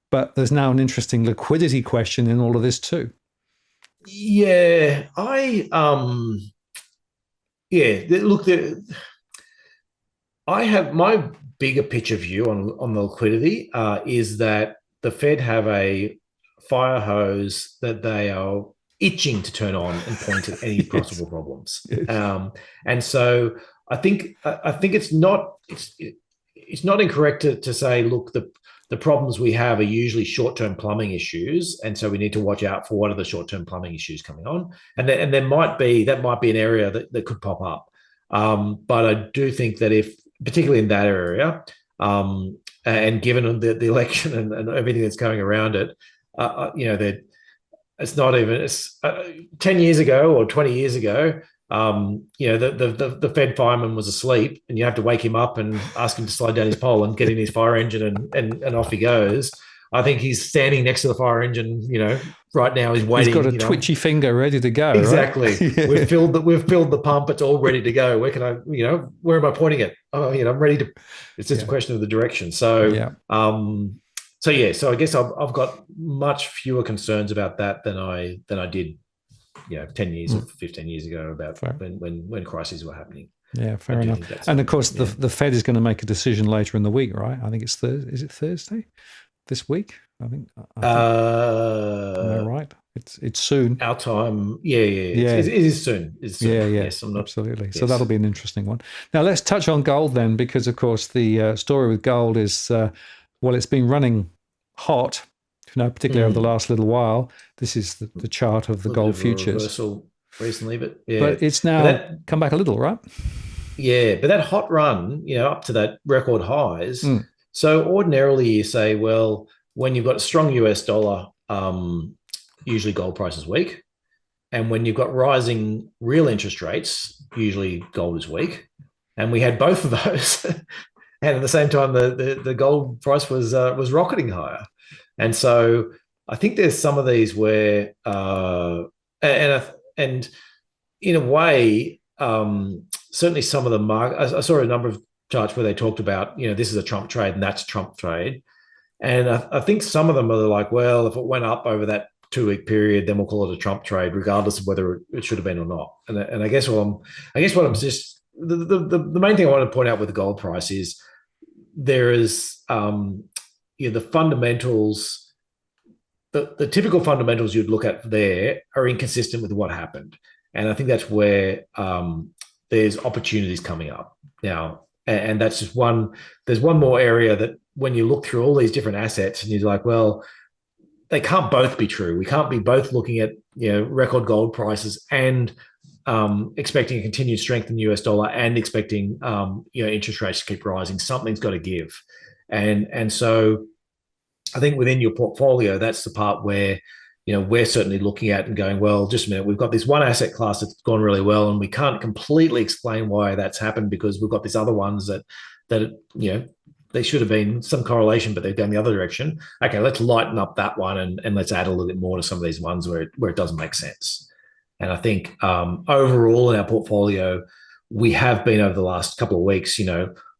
But there's now an interesting liquidity question in all of this too. Yeah, look, I have my bigger picture view on the liquidity is that the Fed have a fire hose that they are itching to turn on and point at any possible problems. Yes. And so I think it's not incorrect to say, look, the the problems we have are usually short-term plumbing issues, and so we need to watch out for what are the short-term plumbing issues coming on, and there might be an area that could pop up. But I do think that if, particularly in that area, and given the election and everything that's going around it, that it's not even 10 years ago or 20 years ago. The Fed fireman was asleep, and you have to wake him up and ask him to slide down his pole and get in his fire engine, and off he goes. I think he's standing next to the fire engine, right now. He's waiting. He's got a twitchy finger ready to go. Exactly. Right? Yeah. We've filled the pump. It's all ready to go. Where can I, where am I pointing it? Oh, I'm ready to. It's just a question of the direction. So, So I guess I've got much fewer concerns about that than I did, 10 years or 15 years ago about when crises were happening. Yeah, fair enough. And of course, the Fed is going to make a decision later in the week, right? I think it's Thursday. Is it Thursday this week? I think am I right? It's soon. Our time. Yeah. It is soon. It's soon. Yeah. Yes, absolutely. Yes. So that'll be an interesting one. Now let's touch on gold then, because of course the story with gold is, it's been running hot, particularly over the last little while. This is the chart of the gold futures. Reversal recently, but it's now come back a little, right? Yeah, but that hot run, up to that record highs. So ordinarily you say, well, when you've got a strong US dollar, usually gold price is weak. And when you've got rising real interest rates, usually gold is weak. And we had both of those. And at the same time, the gold price was rocketing higher. And so I think there's some of these where, and in a way, certainly some of the market, I saw a number of charts where they talked about, this is a Trump trade and that's a Trump trade. And I think some of them are like, well, if it went up over that 2-week period, then we'll call it a Trump trade, regardless of whether it should have been or not. And I guess what I'm just, the main thing I want to point out with the gold price is there is, the fundamentals, the typical fundamentals you'd look at there are inconsistent with what happened. And I think that's where there's opportunities coming up now. And that's just there's one more area that when you look through all these different assets and you're like, well, they can't both be true. We can't be both looking at, record gold prices and expecting a continued strength in the US dollar and expecting, interest rates to keep rising. Something's got to give. And so I think within your portfolio, that's the part where, we're certainly looking at and going, well, just a minute, we've got this one asset class that's gone really well, and we can't completely explain why that's happened because we've got these other ones that they should have been some correlation, but they've gone the other direction. Okay, let's lighten up that one and let's add a little bit more to some of these ones where it doesn't make sense. And I think overall in our portfolio, we have been over the last couple of weeks,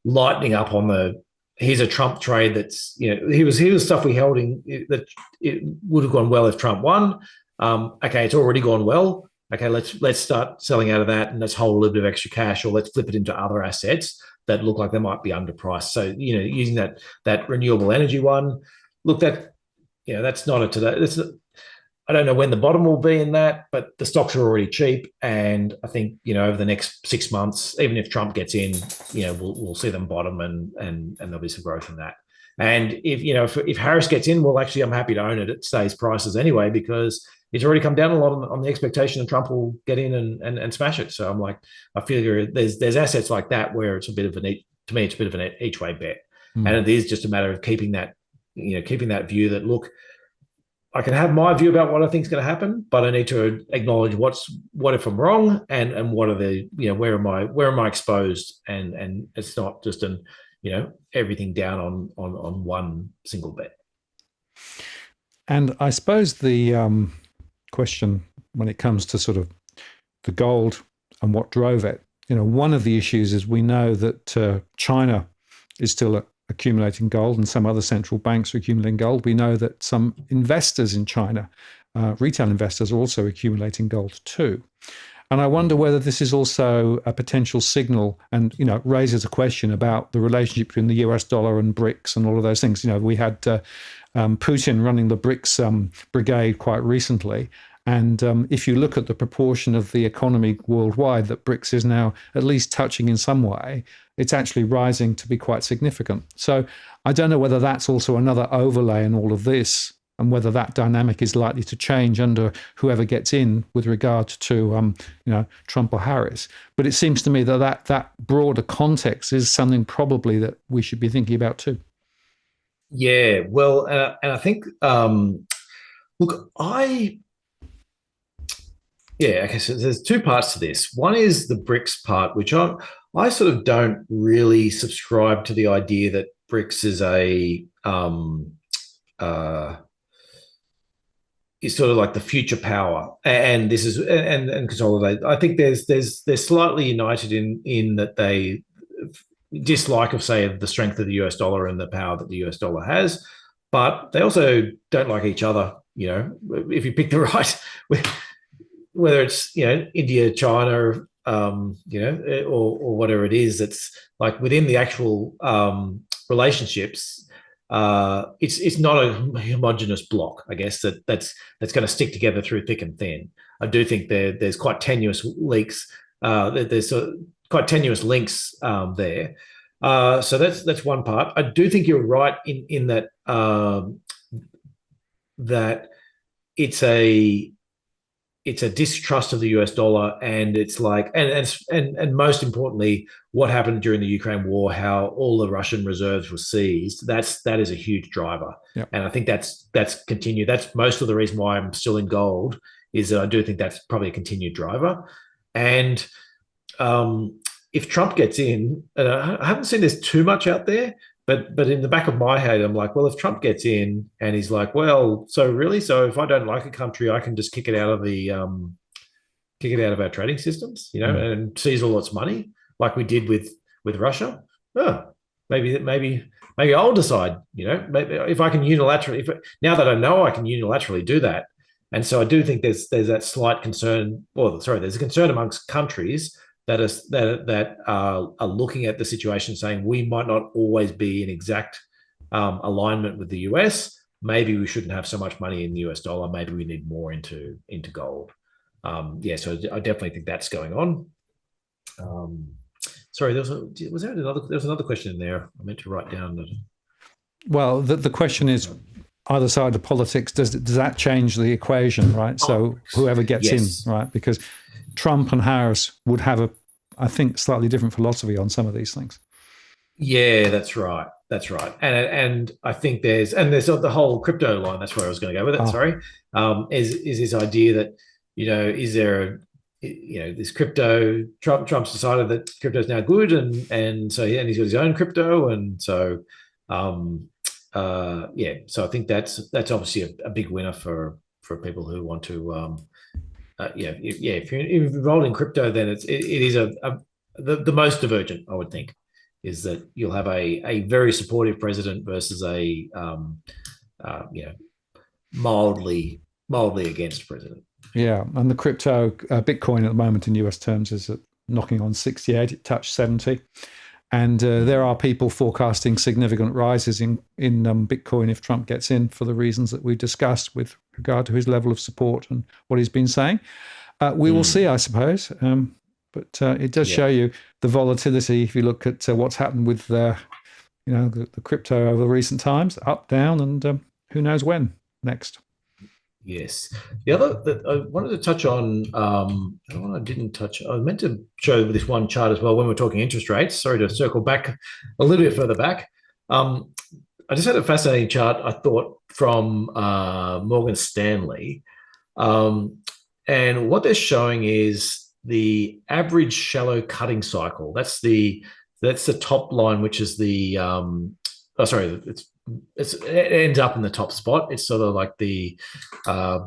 lightening up on here's a Trump trade that's, here's stuff we held in that it would have gone well if Trump won. Okay, it's already gone well. Okay, let's start selling out of that and let's hold a little bit of extra cash, or let's flip it into other assets that look like they might be underpriced. So, using that renewable energy one, look, that's not a today. I don't know when the bottom will be in that, but the stocks are already cheap. And I think, over the next 6 months, even if Trump gets in, we'll see them bottom and there'll be some growth in that. And if Harris gets in, well, actually, I'm happy to own it at today's prices anyway, because it's already come down a lot on the expectation that Trump will get in and smash it. So I'm like, I feel there's assets like that where it's a bit of an each way bet. And it is just a matter of keeping that view that, look, I can have my view about what I think is going to happen, but I need to acknowledge what if I'm wrong, and what are the, where am I exposed, and it's not just everything down on one single bet. And I suppose the question when it comes to sort of the gold and what drove it, one of the issues is we know that China is still accumulating gold, and some other central banks are accumulating gold. We know that some investors in China, retail investors, are also accumulating gold too. And I wonder whether this is also a potential signal and, raises a question about the relationship between the US dollar and BRICS and all of those things. We had Putin running the BRICS brigade quite recently. And if you look at the proportion of the economy worldwide that BRICS is now at least touching in some way, it's actually rising to be quite significant. So I don't know whether that's also another overlay in all of this, and whether that dynamic is likely to change under whoever gets in with regard to Trump or Harris. But it seems to me that broader context is something probably that we should be thinking about too. Yeah, well, and I think, look, okay, so there's two parts to this. One is the BRICS part, which I sort of don't really subscribe to the idea that BRICS is sort of like the future power, and this is and consolidate. I think they're slightly united in that they dislike of, say, the strength of the US dollar and the power that the US dollar has, but they also don't like each other. If you pick the right, whether it's India, China, or whatever it is, it's like within the actual relationships. It's not a homogenous block, I guess, that's going to stick together through thick and thin. I do think there's quite tenuous leaks. There's quite tenuous links there. So that's one part. I do think you're right in that that it's a distrust of the US dollar, and it's like and most importantly, what happened during the Ukraine war, how all the Russian reserves were seized. That is a huge driver. Yep. And I think that's continued. That's most of the reason why I'm still in gold, is that I do think that's probably a continued driver. And if Trump gets in, I haven't seen this too much out there, but in the back of my head, I'm like, well, if Trump gets in and he's like, well, so if I don't like a country, I can just kick it out of our trading systems, and seize all its money, like we did with Russia. Maybe I'll decide, maybe if I can unilaterally, now that I know I can unilaterally do that. And so I do think there's that slight concern, there's a concern amongst countries that are looking at the situation, saying we might not always be in exact alignment with the US. Maybe we shouldn't have so much money in the US dollar. Maybe we need more into gold. So I definitely think that's going on. Sorry, there was another question in there I meant to write down. Well, the question is, either side of politics, does that change the equation, right? So whoever gets in, right? Because Trump and Harris would have I think, slightly different philosophy on some of these things. Yeah, that's right. And I think there's the whole crypto line. That's where I was going to go with it. Sorry, is this idea that is there this crypto? Trump's decided that crypto is now good, and so he's got his own crypto, and so So I think that's obviously a big winner for people who want to. If you're involved in crypto, then it is the most divergent, I would think, is that you'll have a very supportive president versus a mildly against president. Yeah, and the crypto Bitcoin at the moment in US terms is knocking on 68. It touched 70, and there are people forecasting significant rises in Bitcoin if Trump gets in, for the reasons that we discussed with regard to his level of support and what he's been saying. We will see, I suppose. But it does show you the volatility. If you look at what's happened with the crypto over recent times, up, down, and who knows when next. Yes. The other that I wanted to touch on, the one I didn't touch, I was meant to show this one chart as well when we're talking interest rates. Sorry to circle back a little bit further back. I just had a fascinating chart, I thought, from Morgan Stanley. And what they're showing is the average shallow cutting cycle. That's the top line, which is the it ends up in the top spot. It's sort of like the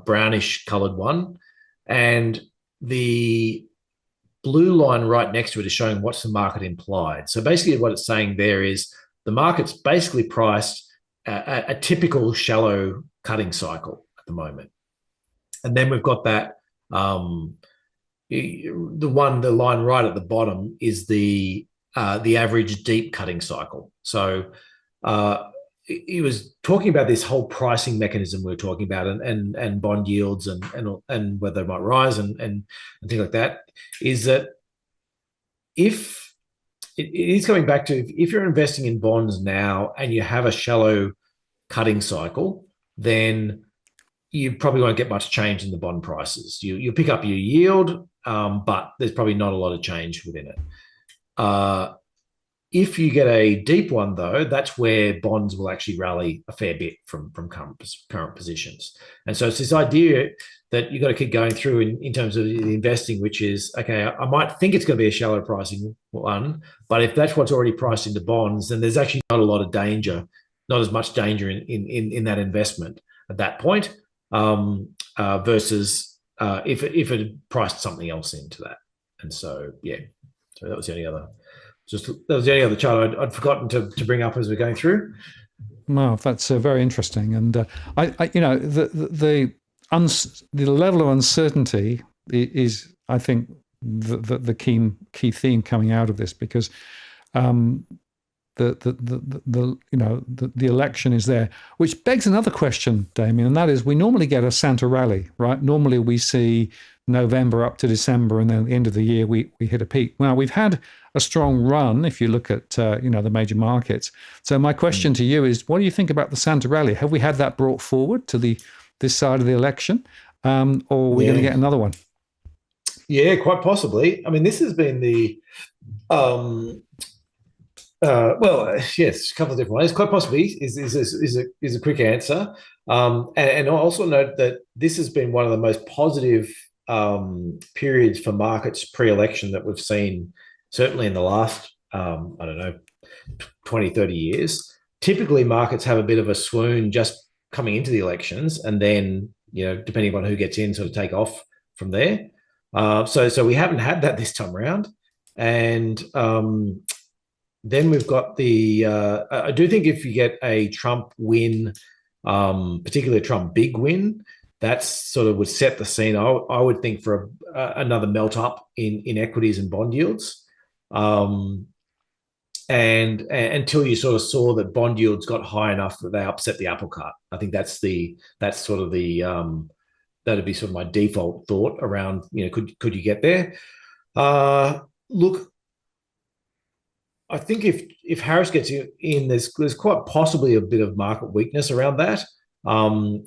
brownish colored one, and the blue line right next to it is showing what's the market implied. So basically what it's saying there is the market's basically priced a typical shallow cutting cycle at the moment. And then we've got that the line right at the bottom is the average deep cutting cycle. So he was talking about this whole pricing mechanism we were talking about, and bond yields and whether they might rise and things like that. Is that if it is coming back to, if you're investing in bonds now and you have a shallow cutting cycle, then you probably won't get much change in the bond prices. You pick up your yield, but there's probably not a lot of change within it. If you get a deep one, though, that's where bonds will actually rally a fair bit from current positions. And so it's this idea that you've got to keep going through in terms of the investing, which is, okay, I might think it's going to be a shallow pricing one, but if that's what's already priced into bonds, then there's actually not a lot of danger, not as much danger in that investment at that point, versus if it priced something else into that. And so, yeah, so that was the only other. That was the only other chart I'd forgotten to bring up as we're going through. Well, that's very interesting, and the level of uncertainty is, I think, the key theme coming out of this, because the election is there, which begs another question, Damien, and that is, we normally get a Santa rally, right? Normally we see November up to December, and then at the end of the year we hit a peak. Now, we've had a strong run if you look at the major markets. So my question to you is, what do you think about the Santa rally? Have we had that brought forward to this side of the election, or are we going to get another one? Yeah, quite possibly. I mean, this has been the yes, a couple of different ways. Quite possibly is a quick answer. And I also note that this has been one of the most positive periods for markets pre-election that we've seen, certainly in the last, 20, 30 years. Typically, markets have a bit of a swoon just coming into the elections, and then, depending on who gets in, sort of take off from there. So we haven't had that this time around. And then we've got I do think if you get a Trump win, particularly a Trump big win, that sort of would set the scene, I would think, for another melt up in equities and bond yields. And until you sort of saw that bond yields got high enough that they upset the apple cart. I think that's sort of that'd be sort of my default thought around, could you get there? Look, I think if Harris gets in, there's quite possibly a bit of market weakness around that, but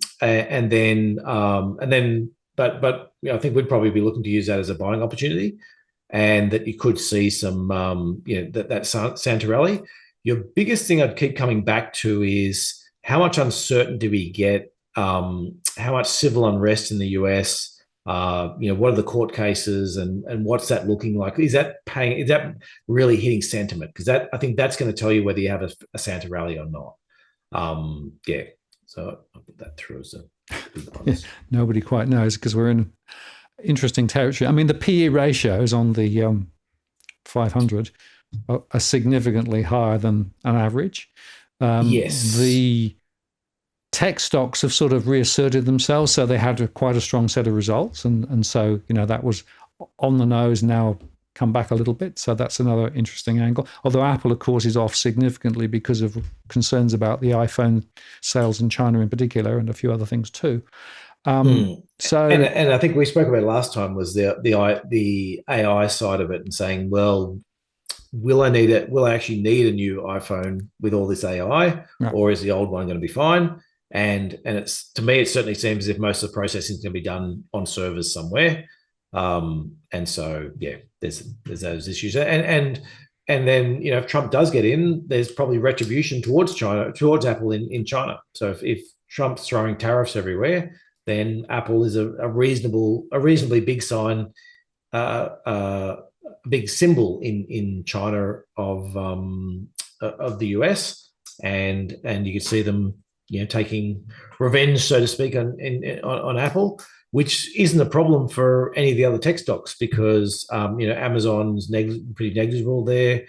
I think we'd probably be looking to use that as a buying opportunity, and that you could see some that Santa rally. Your biggest thing I'd keep coming back to is how much uncertainty we get, how much civil unrest in the US. What are the court cases, and what's that looking like? Is that really hitting sentiment? Because I think that's going to tell you whether you have a Santa rally or not. So I'll put that through as a big one. Nobody quite knows, because we're in interesting territory. I mean, the PE ratios on the 500 are significantly higher than an average. Yes. The tech stocks have sort of reasserted themselves, so they had quite a strong set of results, and so that was on the nose, now come back a little bit. So that's another interesting angle. Although Apple, of course, is off significantly because of concerns about the iPhone sales in China in particular, and a few other things too. So, and I think we spoke about it last time, was the AI side of it, and saying, well, will I actually need a new iPhone with all this AI, or is the old one going to be fine? And it's, to me, it certainly seems as if most of the processing is going to be done on servers somewhere. And so, there's those issues. And then, if Trump does get in, there's probably retribution towards Apple in China. So if Trump's throwing tariffs everywhere, then Apple is a reasonably big sign, big symbol in China of the US, and you could see them taking revenge, so to speak, on Apple, which isn't a problem for any of the other tech stocks, because Amazon's pretty negligible there,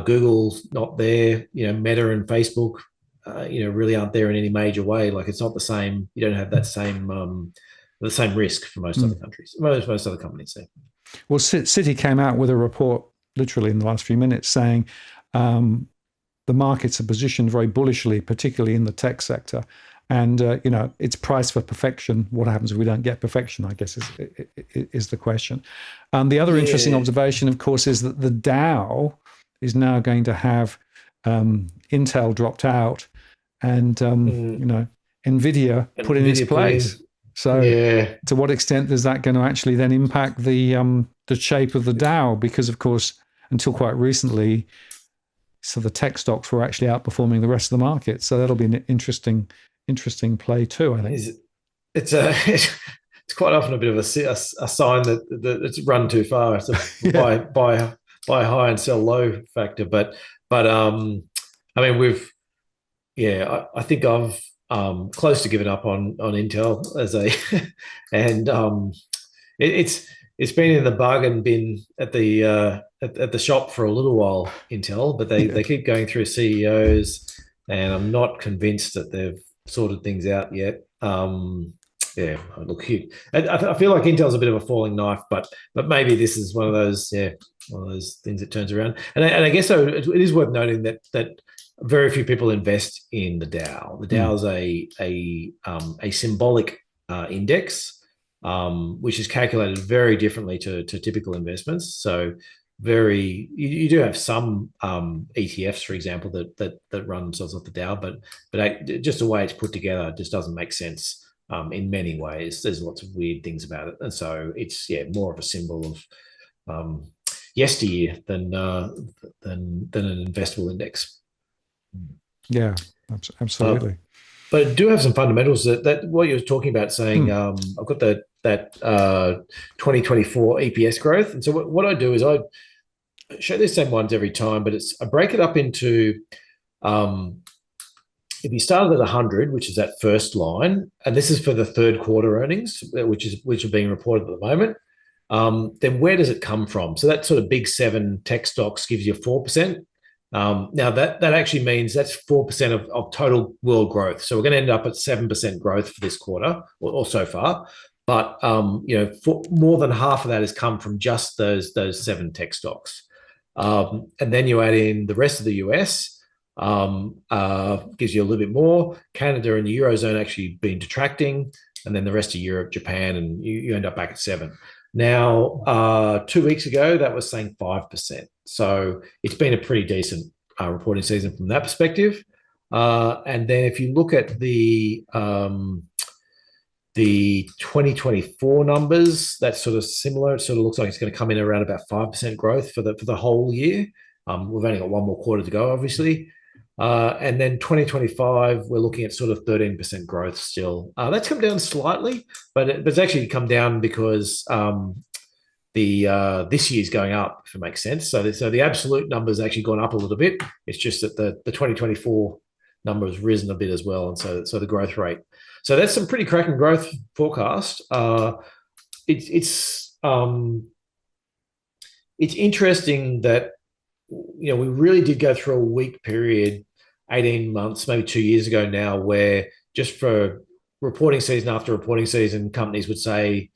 Google's not there, Meta and Facebook really aren't there in any major way. Like, it's not the same. You don't have that the same risk for most other countries, most other companies. So. Well, Citi came out with a report literally in the last few minutes saying the markets are positioned very bullishly, particularly in the tech sector. And, it's priced for perfection. What happens if we don't get perfection, I guess, is the question. The other interesting observation, of course, is that the Dow is now going to have Intel dropped out and, NVIDIA put in its place. So to what extent is that going to actually then impact the shape of the Dow? Because, of course, until quite recently, so the tech stocks were actually outperforming the rest of the market. So that'll be an interesting play too, I think. It's quite often a bit of a sign that it's run too far. It's a buy high and sell low factor. But I mean, I think I've close to giving up on Intel and it's been in the bargain bin at the shop for a little while, Intel, but they keep going through CEOs, and I'm not convinced that they've sorted things out yet. Look, I feel like Intel's a bit of a falling knife, but maybe this is one of those things that turns around. And I guess so. It is worth noting that very few people invest in the Dow. The Dow is a symbolic index, which is calculated very differently to typical investments. So you do have some ETFs, for example, that run themselves off the Dow, but just the way it's put together just doesn't make sense in many ways. There's lots of weird things about it, and so it's more of a symbol of yesteryear than an investable index. Yeah, absolutely. But I do have some fundamentals that what you're talking about, saying I've got that 2024 EPS growth. And so what I do is I show these same ones every time, but I break it up into if you started at 100, which is that first line, and this is for the third quarter earnings, which are being reported at the moment, then where does it come from? So that sort of big 7 tech stocks gives you 4%. Now that actually means that's 4% of total world growth. So we're going to end up at 7% growth for this quarter or so far. But more than half of that has come from just those 7 tech stocks. And then you add in the rest of the US, gives you a little bit more. Canada and the Eurozone actually been detracting, and then the rest of Europe, Japan, and you end up back at 7. Now, 2 weeks ago, that was saying 5%. So it's been a pretty decent reporting season from that perspective. And then if you look at the 2024 numbers, that's sort of similar. It sort of looks like it's going to come in around about 5% growth for the whole year. We've only got one more quarter to go, obviously. And then 2025, we're looking at sort of 13% growth still. That's come down slightly, but it's actually come down because this year's going up, if it makes sense. So the absolute number's actually gone up a little bit. It's just that the 2024 number has risen a bit as well, and so the growth rate. So that's some pretty cracking growth forecast. It's interesting that we really did go through a weak period, 18 months, maybe 2 years ago now, where just for reporting season after reporting season, companies would say,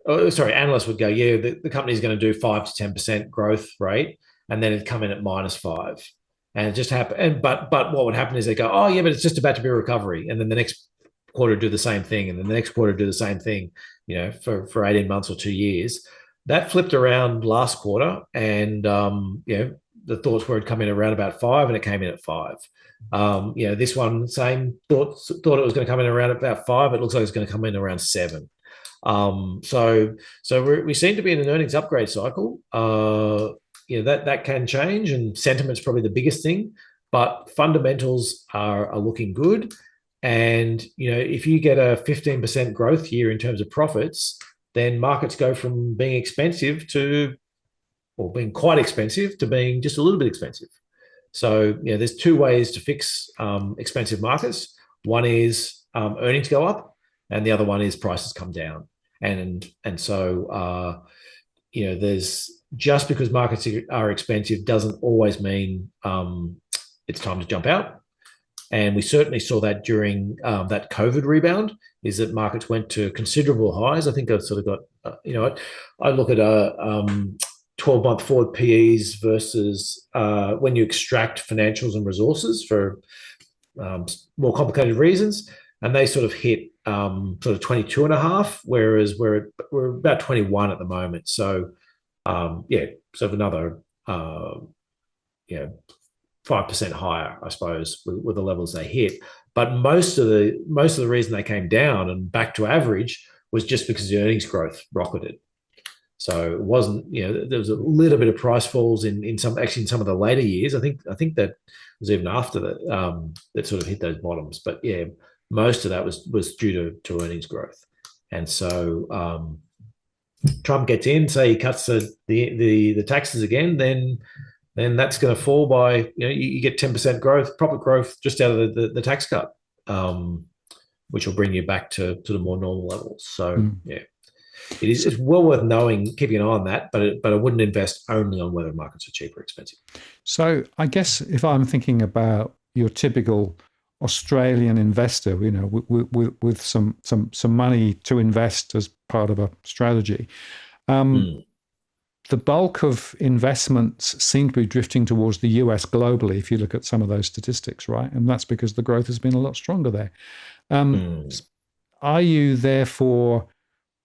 analysts would go, the company's going to do 5 to 10% growth rate, and then it'd come in at -5. And it just happened. But what would happen is they go, but it's just about to be a recovery. And then the next quarter do the same thing, and then the next quarter do the same thing, for 18 months or 2 years. That flipped around last quarter, and the thoughts were it'd come in around about 5, and it came in at 5. This one, same thought it was going to come in around about 5. It looks like it's going to come in around 7. So we seem to be in an earnings upgrade cycle. That can change, and sentiment's probably the biggest thing, but fundamentals are looking good. And if you get a 15% growth year in terms of profits, then markets go from being expensive or being quite expensive to being just a little bit expensive. So there's 2 ways to fix expensive markets. One is earnings go up, and the other one is prices come down. And so there's, just because markets are expensive doesn't always mean it's time to jump out. And we certainly saw that during that COVID rebound, is that markets went to considerable highs. I think I've sort of got, I look at 12-month forward PEs versus when you extract financials and resources for more complicated reasons, and they sort of hit sort of 22.5, whereas we're about 21 at the moment. So sort of another 5% higher, I suppose, with the levels they hit. But most of the reason they came down and back to average was just because the earnings growth rocketed. So it wasn't, there was a little bit of price falls in some of the later years. I think that was even after that that sort of hit those bottoms. But yeah, most of that was due to earnings growth. And so Trump gets in, say he cuts the taxes again, then that's going to fall by, you get 10% growth, profit growth just out of the tax cut, which will bring you back to the more normal levels. So yeah. It's well worth keeping an eye on that, but I wouldn't invest only on whether markets are cheap or expensive. So I guess if I'm thinking about your typical Australian investor, with some money to invest as part of a strategy, the bulk of investments seem to be drifting towards the US globally, if you look at some of those statistics, right? And that's because the growth has been a lot stronger there. Are you therefore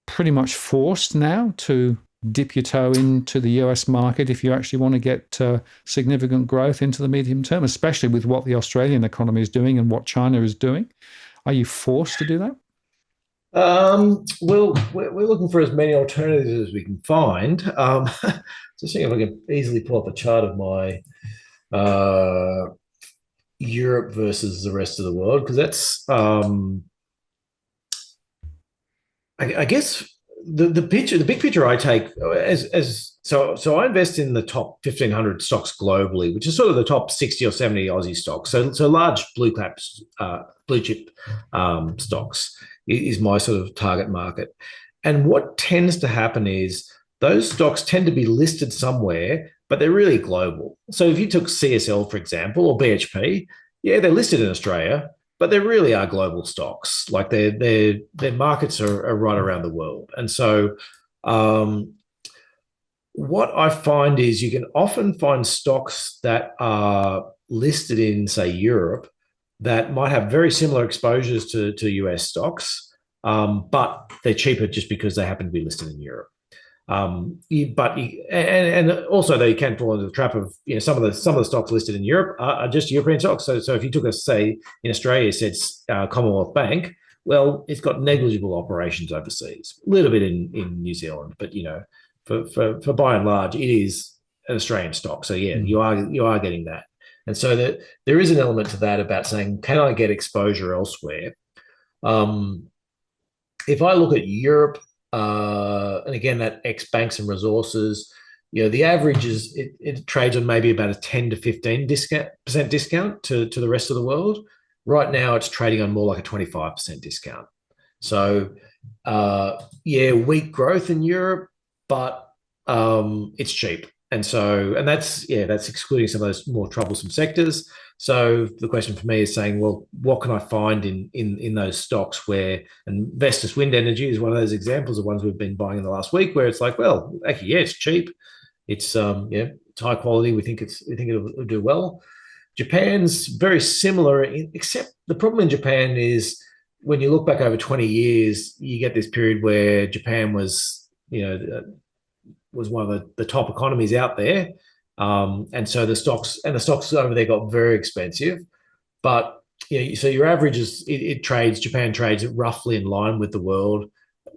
pretty much forced now to dip your toe into the US market if you actually want to get significant growth into the medium term, especially with what the Australian economy is doing and what China is doing? Are you forced to do that? Well, we're looking for as many alternatives as we can find. Just seeing if I can easily pull up a chart of my Europe versus the rest of the world, because that's I guess the big picture I take so I invest in the top 1,500 stocks globally, which is sort of the top 60 or 70 Aussie stocks. So large blue chip stocks is my sort of target market. And what tends to happen is those stocks tend to be listed somewhere, but they're really global. So if you took CSL, for example, or BHP, yeah, they're listed in Australia, but they really are global stocks. Like their markets are right around the world. And so what I find is you can often find stocks that are listed in, say, Europe that might have very similar exposures to US stocks, but they're cheaper just because they happen to be listed in Europe. And also they can fall into the trap of some of the stocks listed in Europe are just European stocks. So if you took say in Australia, it said Commonwealth Bank, well, it's got negligible operations overseas, a little bit in New Zealand, but for by and large, it is an Australian stock. So yeah, you are getting that, and so there is an element to that about saying, can I get exposure elsewhere? If I look at Europe. And again, that ex banks and resources, the average is it trades on maybe about a 10 to 15% discount to the rest of the world. Right now, it's trading on more like a 25% discount. So, weak growth in Europe, but it's cheap. And that's excluding some of those more troublesome sectors. So the question for me is saying, well, what can I find in those stocks where, and Vestas Wind Energy is one of those examples of ones we've been buying in the last week, where it's like, well, actually, yeah, it's cheap. It's it's high quality. We think it'll do well. Japan's very similar, except the problem in Japan is when you look back over 20 years, you get this period where Japan was one of the top economies out there. And so the stocks over there got very expensive. But so your average is Japan trades roughly in line with the world.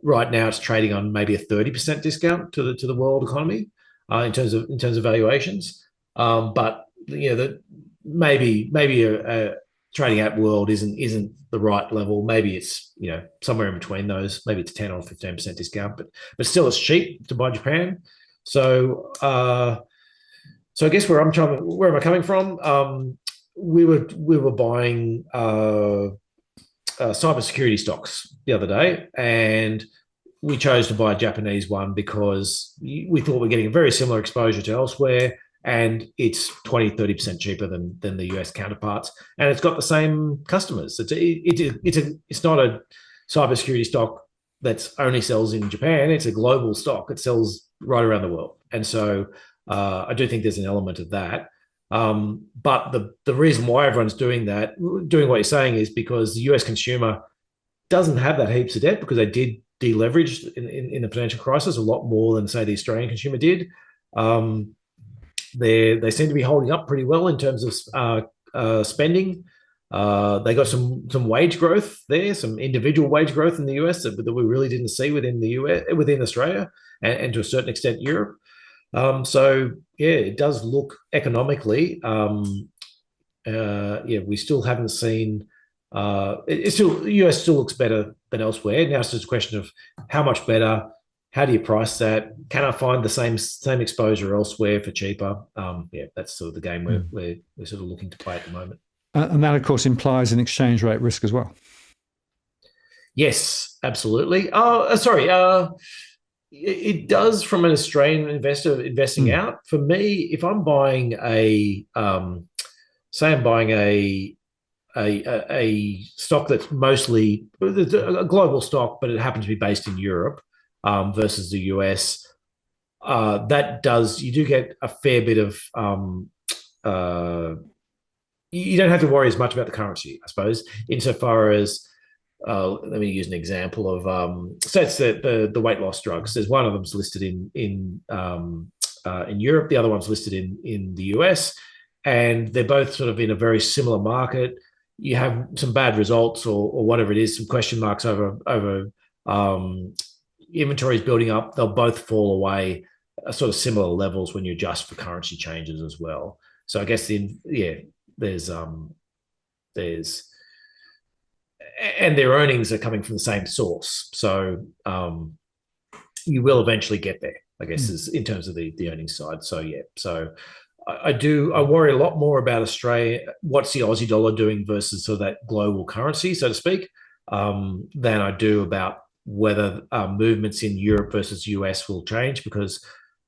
Right now it's trading on maybe a 30% discount to the world economy in terms of valuations. But maybe a trading at world isn't the right level. Maybe it's somewhere in between those. Maybe it's 10 or 15% discount, but still it's cheap to buy Japan. So I guess where am I coming from? We were buying cybersecurity stocks the other day, and we chose to buy a Japanese one because we thought we're getting a very similar exposure to elsewhere, and it's 20-30% cheaper than the US counterparts, and it's got the same customers. It's not a cybersecurity stock that's only sells in Japan. It's a global stock. It sells right around the world. And so I do think there's an element of that. But the reason why everyone's doing what you're saying, is because the US consumer doesn't have that heaps of debt, because they did deleverage in the financial crisis a lot more than, say, the Australian consumer did. They seem to be holding up pretty well in terms of spending. They got some wage growth there, some individual wage growth in the US that we really didn't see within within Australia, and to a certain extent Europe. So yeah, it does look economically. We still haven't seen. The US still looks better than elsewhere. Now it's just a question of how much better. How do you price that? Can I find the same exposure elsewhere for cheaper? That's sort of the game we're sort of looking to play at the moment. And that, of course, implies an exchange rate risk as well. Yes, absolutely. It does from an Australian investor investing out. For me, if I'm buying a stock that's mostly a global stock, but it happens to be based in Europe versus the US, you do get a fair bit of. You don't have to worry as much about the currency, I suppose, insofar as. Let me use an example of so it's the weight loss drugs. There's one of them's listed in Europe, the other one's listed in the US, and they're both sort of in a very similar market. You have some bad results or whatever it is, some question marks over inventories building up. They'll both fall away at sort of similar levels when you adjust for currency changes as well. So I guess there's and their earnings are coming from the same source. So you will eventually get there, I guess, is in terms of the earnings side. So yeah, so I worry a lot more about Australia, what's the Aussie dollar doing versus sort of that global currency, so to speak, than I do about whether movements in Europe versus US will change, because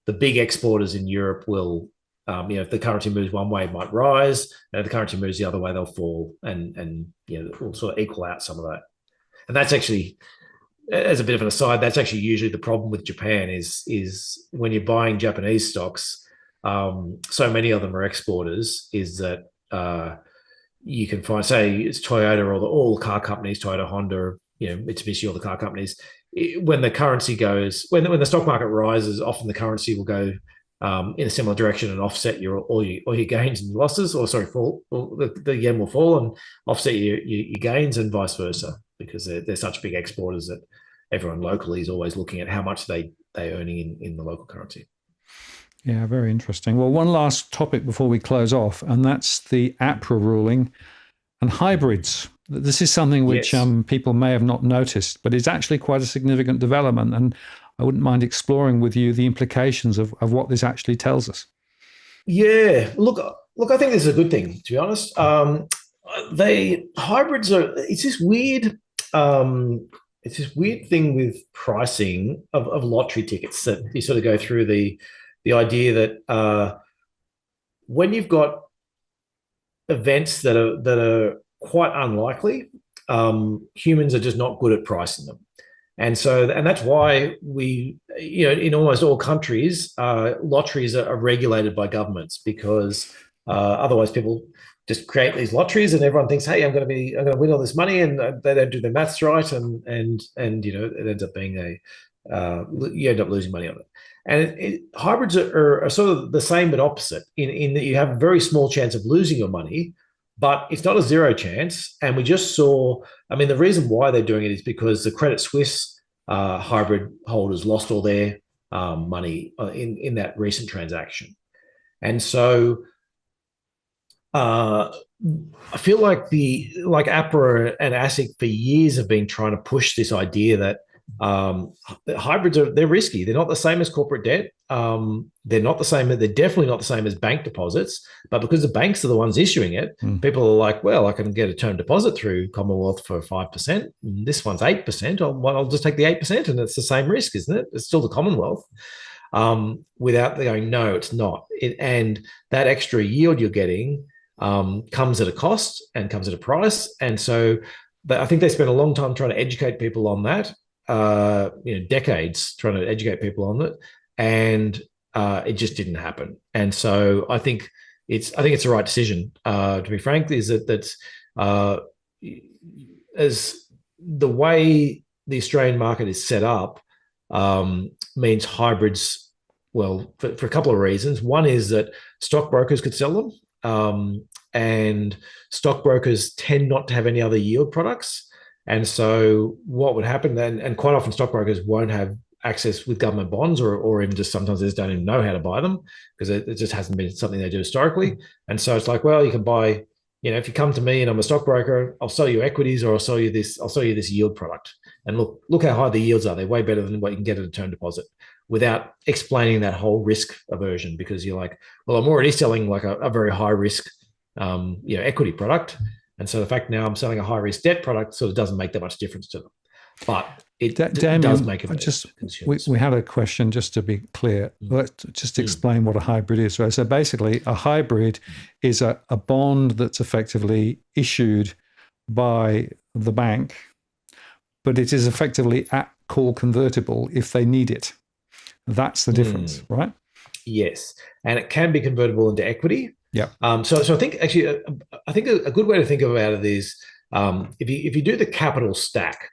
the big exporters in Europe will, if the currency moves one way, it might rise, and if the currency moves the other way, they'll fall, and it will sort of equal out some of that. And that's actually, as a bit of an aside, that's actually usually the problem with Japan is when you're buying Japanese stocks, so many of them are exporters, is that you can find, say, it's Toyota or all the car companies, Toyota, Honda, Mitsubishi, all the car companies. When the currency goes, when the stock market rises, often the currency will go in a similar direction and offset all your gains and losses, fall. The yen will fall and offset your gains, and vice versa, because they're such big exporters that everyone locally is always looking at how much they're earning in the local currency. Yeah, very interesting. Well, one last topic before we close off, and that's the APRA ruling and hybrids. This is something which people may have not noticed, but it's actually quite a significant development. And I wouldn't mind exploring with you the implications of what this actually tells us. Yeah, look, I think this is a good thing, to be honest. Hybrids it's this weird thing with pricing of lottery tickets, that you sort of go through the idea that when you've got events that are quite unlikely, humans are just not good at pricing them. And that's why in almost all countries, lotteries are regulated by governments, because otherwise people just create these lotteries and everyone thinks, hey, I'm going to win all this money, and they don't do their maths right, and it ends up being you end up losing money on it. And hybrids are sort of the same but opposite, in that you have a very small chance of losing your money, but it's not a zero chance. And we just saw, the reason why they're doing it is because the Credit Suisse hybrid holders lost all their money in that recent transaction. And so I feel like APRA and ASIC for years have been trying to push this idea that hybrids they're risky. They're not the same as corporate debt. They're definitely not the same as bank deposits. But because the banks are the ones issuing it, people are like, well, I can get a term deposit through Commonwealth for 5%. This one's 8%. I'll just take the 8%, and it's the same risk, isn't it? It's still the Commonwealth. Without going, no, it's not. And that extra yield you're getting comes at a cost and comes at a price. And so I think they spent a long time trying to educate people on that. decades trying to educate people on it, and it just didn't happen. And so I think it's the right decision. To be frank, is that as the way the Australian market is set up means hybrids. Well, for a couple of reasons. One is that stockbrokers could sell them, and stockbrokers tend not to have any other yield products. And so what would happen then, and quite often stockbrokers won't have access with government bonds, or even just sometimes they just don't even know how to buy them because it just hasn't been something they do historically. And so it's like, well, you can buy, if you come to me and I'm a stockbroker, I'll sell you equities, or I'll sell you this yield product. And look how high the yields are. They're way better than what you can get at a term deposit, without explaining that whole risk aversion, because you're like, well, I'm already selling like a very high risk, equity product. And so the fact now I'm selling a high risk debt product sort of doesn't make that much difference to them. But it does make a difference. We had a question, just to be clear. Let's just explain what a hybrid is. Right? So basically, a hybrid is a bond that's effectively issued by the bank, but it is effectively at call convertible if they need it. That's the difference, right? Yes, and it can be convertible into equity. Yeah. So I think actually, a good way to think about it is if you do the capital stack,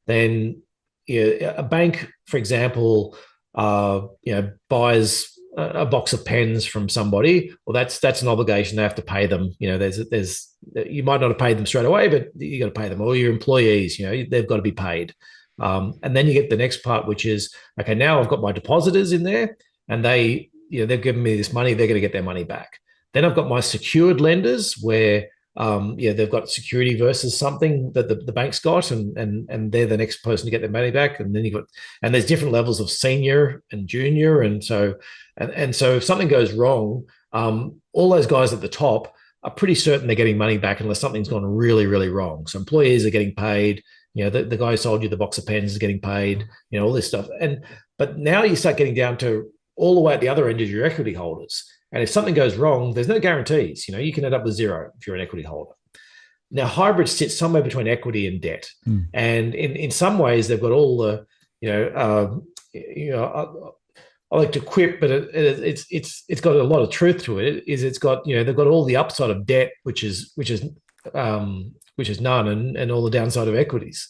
then a bank, for example, buys a box of pens from somebody. Well, that's an obligation. They have to pay them. There's you might not have paid them straight away, but you got to pay them. Or your employees, they've got to be paid. And then you get the next part, which is, okay, now I've got my depositors in there, and they've given me this money. They're going to get their money back. Then I've got my secured lenders, where they've got security versus something that the bank's got, and they're the next person to get their money back. And then there's different levels of senior and junior, and so if something goes wrong, all those guys at the top are pretty certain they're getting money back unless something's gone really, really wrong. So employees are getting paid. The guy who sold you the box of pens is getting paid. All this stuff. But now you start getting down to all the way at the other end is your equity holders. And if something goes wrong, there's no guarantees. You can end up with zero if you're an equity holder. Now, hybrids sit somewhere between equity and debt. And in some ways, they've got all the, I like to quip, but it's got a lot of truth to it. It's got, they've got all the upside of debt, which is none, and all the downside of equities.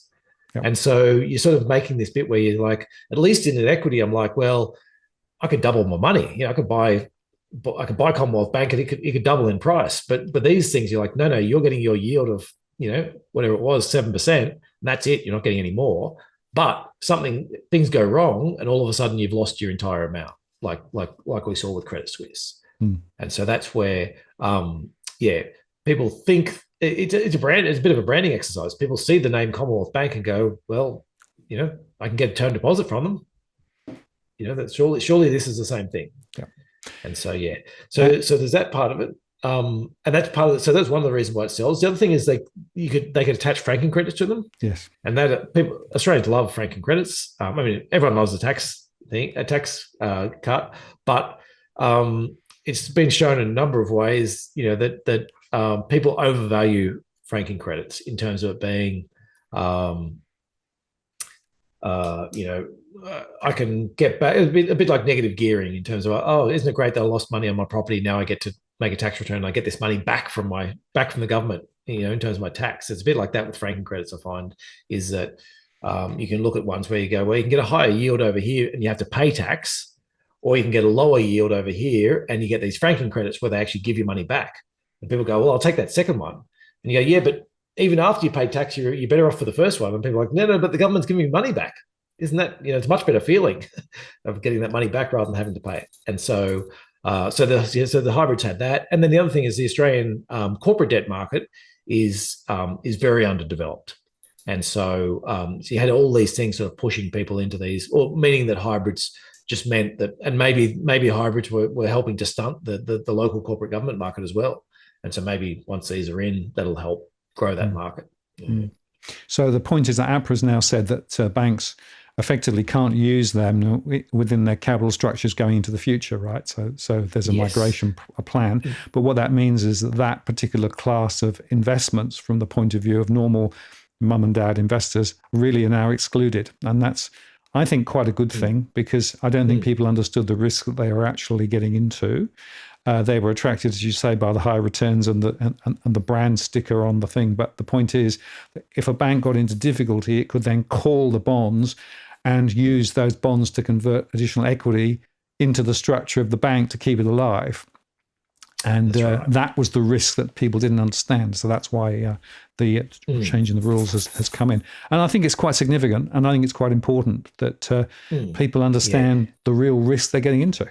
Yep. And so you're sort of making this bit where you're like, at least in an equity, I'm like, well, I could double my money. I could buy Commonwealth Bank and it could double in price. But these things, you're like, no, you're getting your yield of, whatever it was, 7%, and that's it. You're not getting any more. But things go wrong, and all of a sudden you've lost your entire amount, like we saw with Credit Suisse. And so that's where, people think it's a bit of a branding exercise. People see the name Commonwealth Bank and go, well, I can get a term deposit from them. That surely this is the same thing. Yeah. And so so there's that part of it, and that's part of it. So that's one of the reasons why it sells. The other thing is they could attach franking credits to them. Yes, and that Australians love franking credits. Everyone loves a tax cut, but it's been shown in a number of ways, that people overvalue franking credits in terms of it being, I can get back. It's a bit like negative gearing in terms of, oh, isn't it great that I lost money on my property? Now I get to make a tax return. I get this money back from the government, in terms of my tax. It's a bit like that with franking credits. I find is that you can look at ones where you go, well, you can get a higher yield over here and you have to pay tax, or you can get a lower yield over here and you get these franking credits where they actually give you money back. And people go, well, I'll take that second one. And you go, yeah, but even after you pay tax, you're better off for the first one. And people are like, no, but the government's giving me money back. Isn't that, it's a much better feeling of getting that money back rather than having to pay it. And so the hybrids had that. And then the other thing is the Australian corporate debt market is very underdeveloped. And so you had all these things sort of pushing people into these, or meaning that hybrids just meant that, and maybe hybrids were helping to stunt the local corporate government market as well. And so maybe once these are in, that'll help grow that market. Mm. So the point is that APRA's now said that banks effectively can't use them within their capital structures going into the future, right? So there's a migration plan. But what that means is that particular class of investments, from the point of view of normal mum and dad investors really are now excluded. And that's, I think, quite a good thing, because I don't think people understood the risk that they were actually getting into. They were attracted, as you say, by the high returns and the brand sticker on the thing. But the point is, if a bank got into difficulty, it could then call the bonds and use those bonds to convert additional equity into the structure of the bank to keep it alive. And that was the risk that people didn't understand. So that's why the change in the rules has come in. And I think it's quite significant, and I think it's quite important that people understand the real risk they're getting into.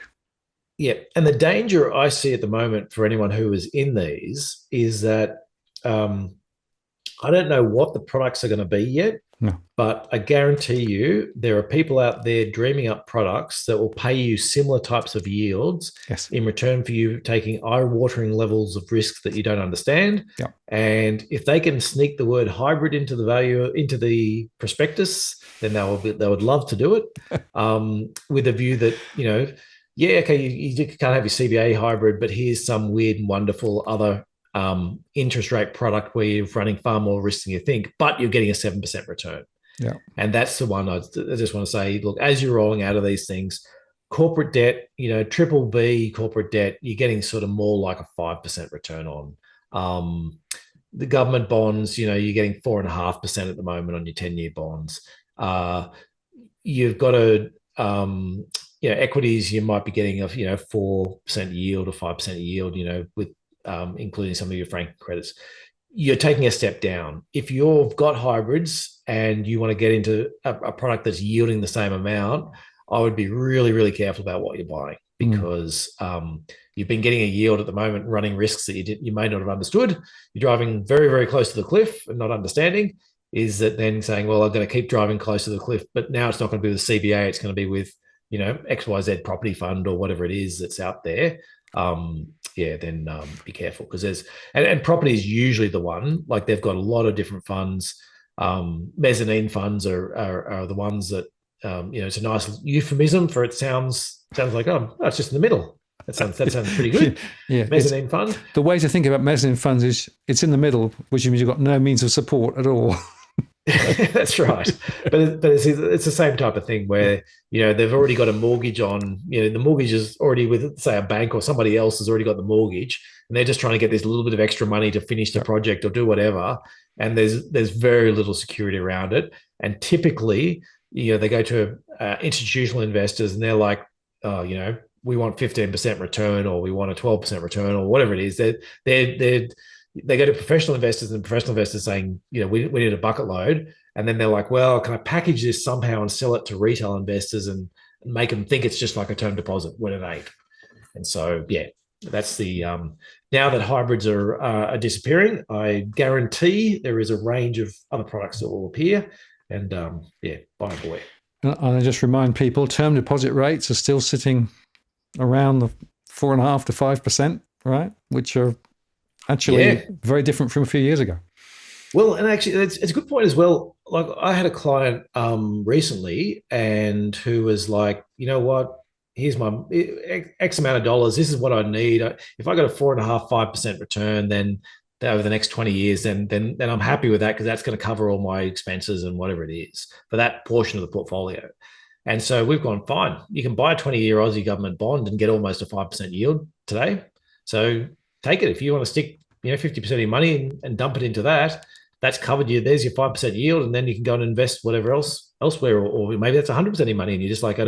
Yeah. And the danger I see at the moment for anyone who is in these is that I don't know what the products are going to be yet. No. But I guarantee you there are people out there dreaming up products that will pay you similar types of yields in return for you taking eye-watering levels of risk that you don't understand. Yeah. And if they can sneak the word hybrid into the prospectus, then they would love to do it with a view that, you can't have your CBA hybrid, but here's some weird and wonderful other interest rate product where you're running far more risk than you think, but you're getting a 7% return. Yeah. And that's the one I just want to say, look, as you're rolling out of these things, corporate debt, triple B corporate debt, you're getting sort of more like a 5% return on. The government bonds, you're getting 4.5% at the moment on your 10-year bonds. You've got equities, you might be getting a 4% yield or 5% yield, with including some of your franking credits. You're taking a step down. If you've got hybrids and you want to get into a product that's yielding the same amount, I would be really, really careful about what you're buying, because you've been getting a yield at the moment, running risks that you may not have understood. You're driving very, very close to the cliff and not understanding. Is that then saying, well, I'm going to keep driving close to the cliff, but now it's not going to be with CBA, it's going to be with XYZ property fund or whatever it is that's out there. Then be careful, because there's and property is usually the one, like they've got a lot of different funds. Mezzanine funds are the ones that it's a nice euphemism for it. Sounds like it's just in the middle. That sounds pretty good. Yeah, mezzanine fund. The way to think about mezzanine funds is it's in the middle, which means you've got no means of support at all. That's right, but it's the same type of thing where they've already got a mortgage on, the mortgage is already with, say, a bank or somebody else has already got the mortgage, and they're just trying to get this little bit of extra money to finish the project or do whatever, and there's very little security around it. And typically, they go to institutional investors and they're like, we want 15% return, or we want a 12% return, or whatever it is. They go to professional investors, and professional investors saying, we need a bucket load. And then they're like, well, can I package this somehow and sell it to retail investors and make them think it's just like a term deposit when it ain't? And so, that's the, now that hybrids are disappearing, I guarantee there is a range of other products that will appear. And buy boy. And I just remind people, term deposit rates are still sitting around the 4.5% to 5%, right? Which are actually very different from a few years ago. Well, and actually, it's a good point as well. Like, I had a client recently, and who was like, you know what? Here's my X amount of dollars. This is what I need. If I got a 4.5%, 5% return, then over the next 20 years, then I'm happy with that, because that's going to cover all my expenses and whatever it is for that portion of the portfolio. And so we've gone, fine. You can buy a 20-year Aussie government bond and get almost a 5% yield today. So take it. If you want to stick 50% of your money and dump it into that, that's covered you. There's your 5% yield, and then you can go and invest whatever elsewhere, or maybe that's 100% of your money, and you're just like, I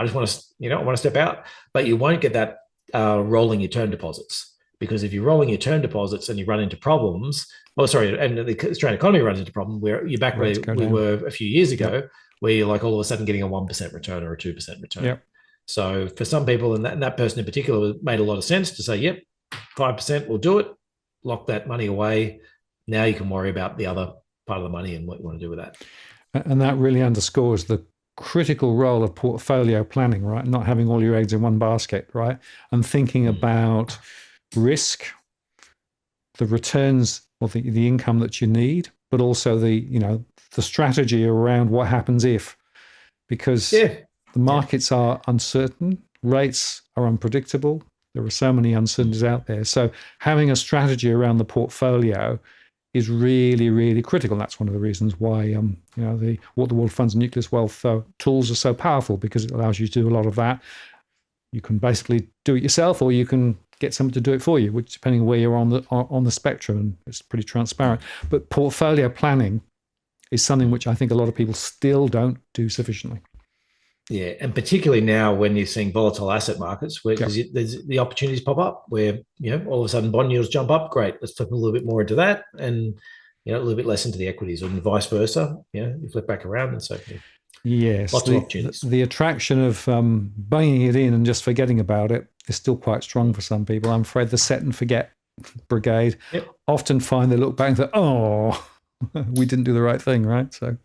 just want to, I want to step out. But you won't get that rolling your term deposits, because if you're rolling your term deposits and you run into problems, and the Australian economy runs into problem, where you're back where we were a few years ago, where you're like all of a sudden getting a 1% return or a 2% return. Yep. So for some people, and that person in particular, made a lot of sense to say, yep, 5% will do it. Lock that money away. Now you can worry about the other part of the money and what you want to do with that. And that really underscores the critical role of portfolio planning, right? Not having all your eggs in one basket, right? And thinking about risk, the returns, or the income that you need, but also the strategy around what happens if, because the markets are uncertain, rates are unpredictable. There are so many uncertainties out there. So having a strategy around the portfolio is really, really critical. That's one of the reasons why the what the World Funds and Nucleus Wealth tools are so powerful, because it allows you to do a lot of that. You can basically do it yourself, or you can get someone to do it for you, which depending on where you're on the spectrum, and it's pretty transparent. But portfolio planning is something which I think a lot of people still don't do sufficiently. Yeah, and particularly now when you're seeing volatile asset markets, where there's the opportunities pop up, where all of a sudden bond yields jump up. Great, let's flip a little bit more into that, and a little bit less into the equities, and vice versa. You flip back around, and so yes, lots of opportunities. The attraction of banging it in and just forgetting about it is still quite strong for some people. I'm afraid the set and forget brigade often find they look back and think, oh, we didn't do the right thing, right? So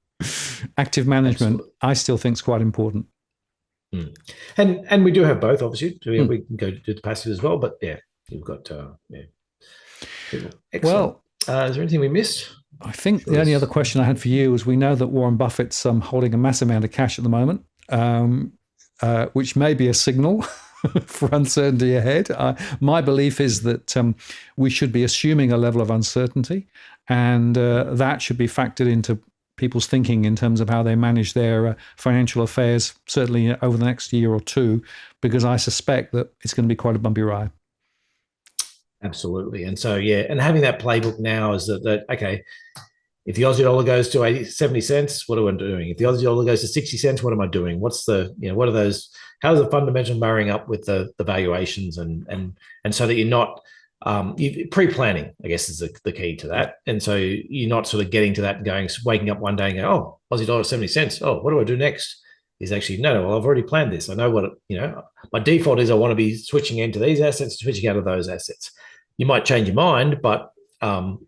active management, I still think is quite important. And we do have both, obviously. So we can go do the passive as well, but you've got excellent. Well, is there anything we missed? I think the only other question I had for you is, we know that Warren Buffett's holding a massive amount of cash at the moment, which may be a signal for uncertainty ahead. My belief is that we should be assuming a level of uncertainty, and that should be factored into people's thinking in terms of how they manage their financial affairs, certainly over the next year or two, because I suspect that it's going to be quite a bumpy ride. Absolutely. And so, and having that playbook now is that okay, if the Aussie dollar goes to 70 cents, what am I doing? If the Aussie dollar goes to 60 cents, what am I doing? What's the, what are those, how's the fundamental marrying up with the valuations, and so that you're not, pre-planning, I guess, is the key to that. And so you're not sort of getting to that and waking up one day and going, oh, Aussie dollar 70 cents. Oh, what do I do next? Is actually, no, well, I've already planned this. I know what, my default is I want to be switching into these assets, switching out of those assets. You might change your mind, but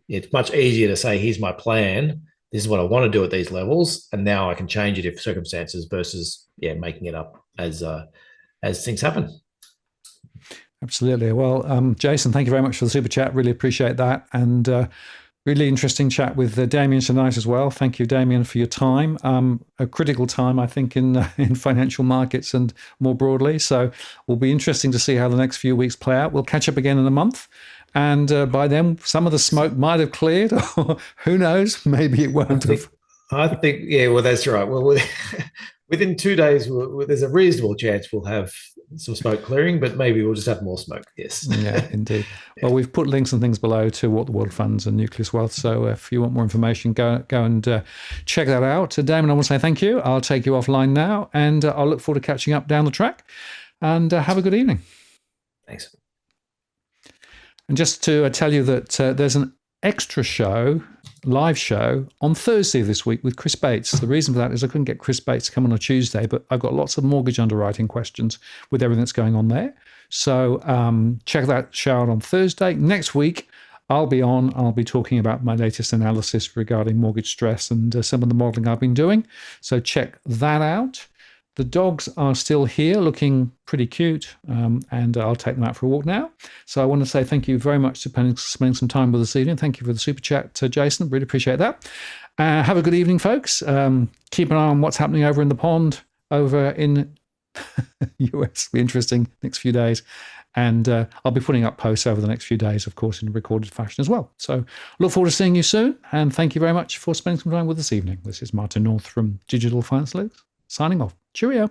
it's much easier to say, here's my plan. This is what I want to do at these levels. And now I can change it if circumstances, versus, making it up as things happen. Absolutely. Well, Jason, thank you very much for the super chat. Really appreciate that. And really interesting chat with Damien tonight as well. Thank you, Damien, for your time. A critical time, I think, in financial markets and more broadly. So it will be interesting to see how the next few weeks play out. We'll catch up again in a month. And by then, some of the smoke might have cleared, or who knows, maybe it won't have. I think, well, that's right. Well, within 2 days, there's a reasonable chance we'll have some smoke clearing, but maybe we'll just have more smoke. Yes. Yeah, indeed. Well, we've put links and things below to what the World Funds and Nucleus Wealth. So if you want more information, go and check that out. Damien, I want to say thank you. I'll take you offline now, and I'll look forward to catching up down the track. And have a good evening. Thanks. And just to tell you that there's an extra show, live show, on Thursday this week with Chris Bates. The reason for that is I couldn't get Chris Bates to come on a Tuesday, but I've got lots of mortgage underwriting questions with everything that's going on there. So check that show out on Thursday. Next week, I'll be talking about my latest analysis regarding mortgage stress and some of the modeling I've been doing. So check that out. The dogs are still here, looking pretty cute, and I'll take them out for a walk now. So I want to say thank you very much for spending some time with us this evening. Thank you for the super chat, Jason. Really appreciate that. Have a good evening, folks. Keep an eye on what's happening over in the pond, over in US. Be interesting next few days. And I'll be putting up posts over the next few days, of course, in recorded fashion as well. So look forward to seeing you soon. And thank you very much for spending some time with us this evening. This is Martin North from Digital Finance Leads, signing off. Cheerio.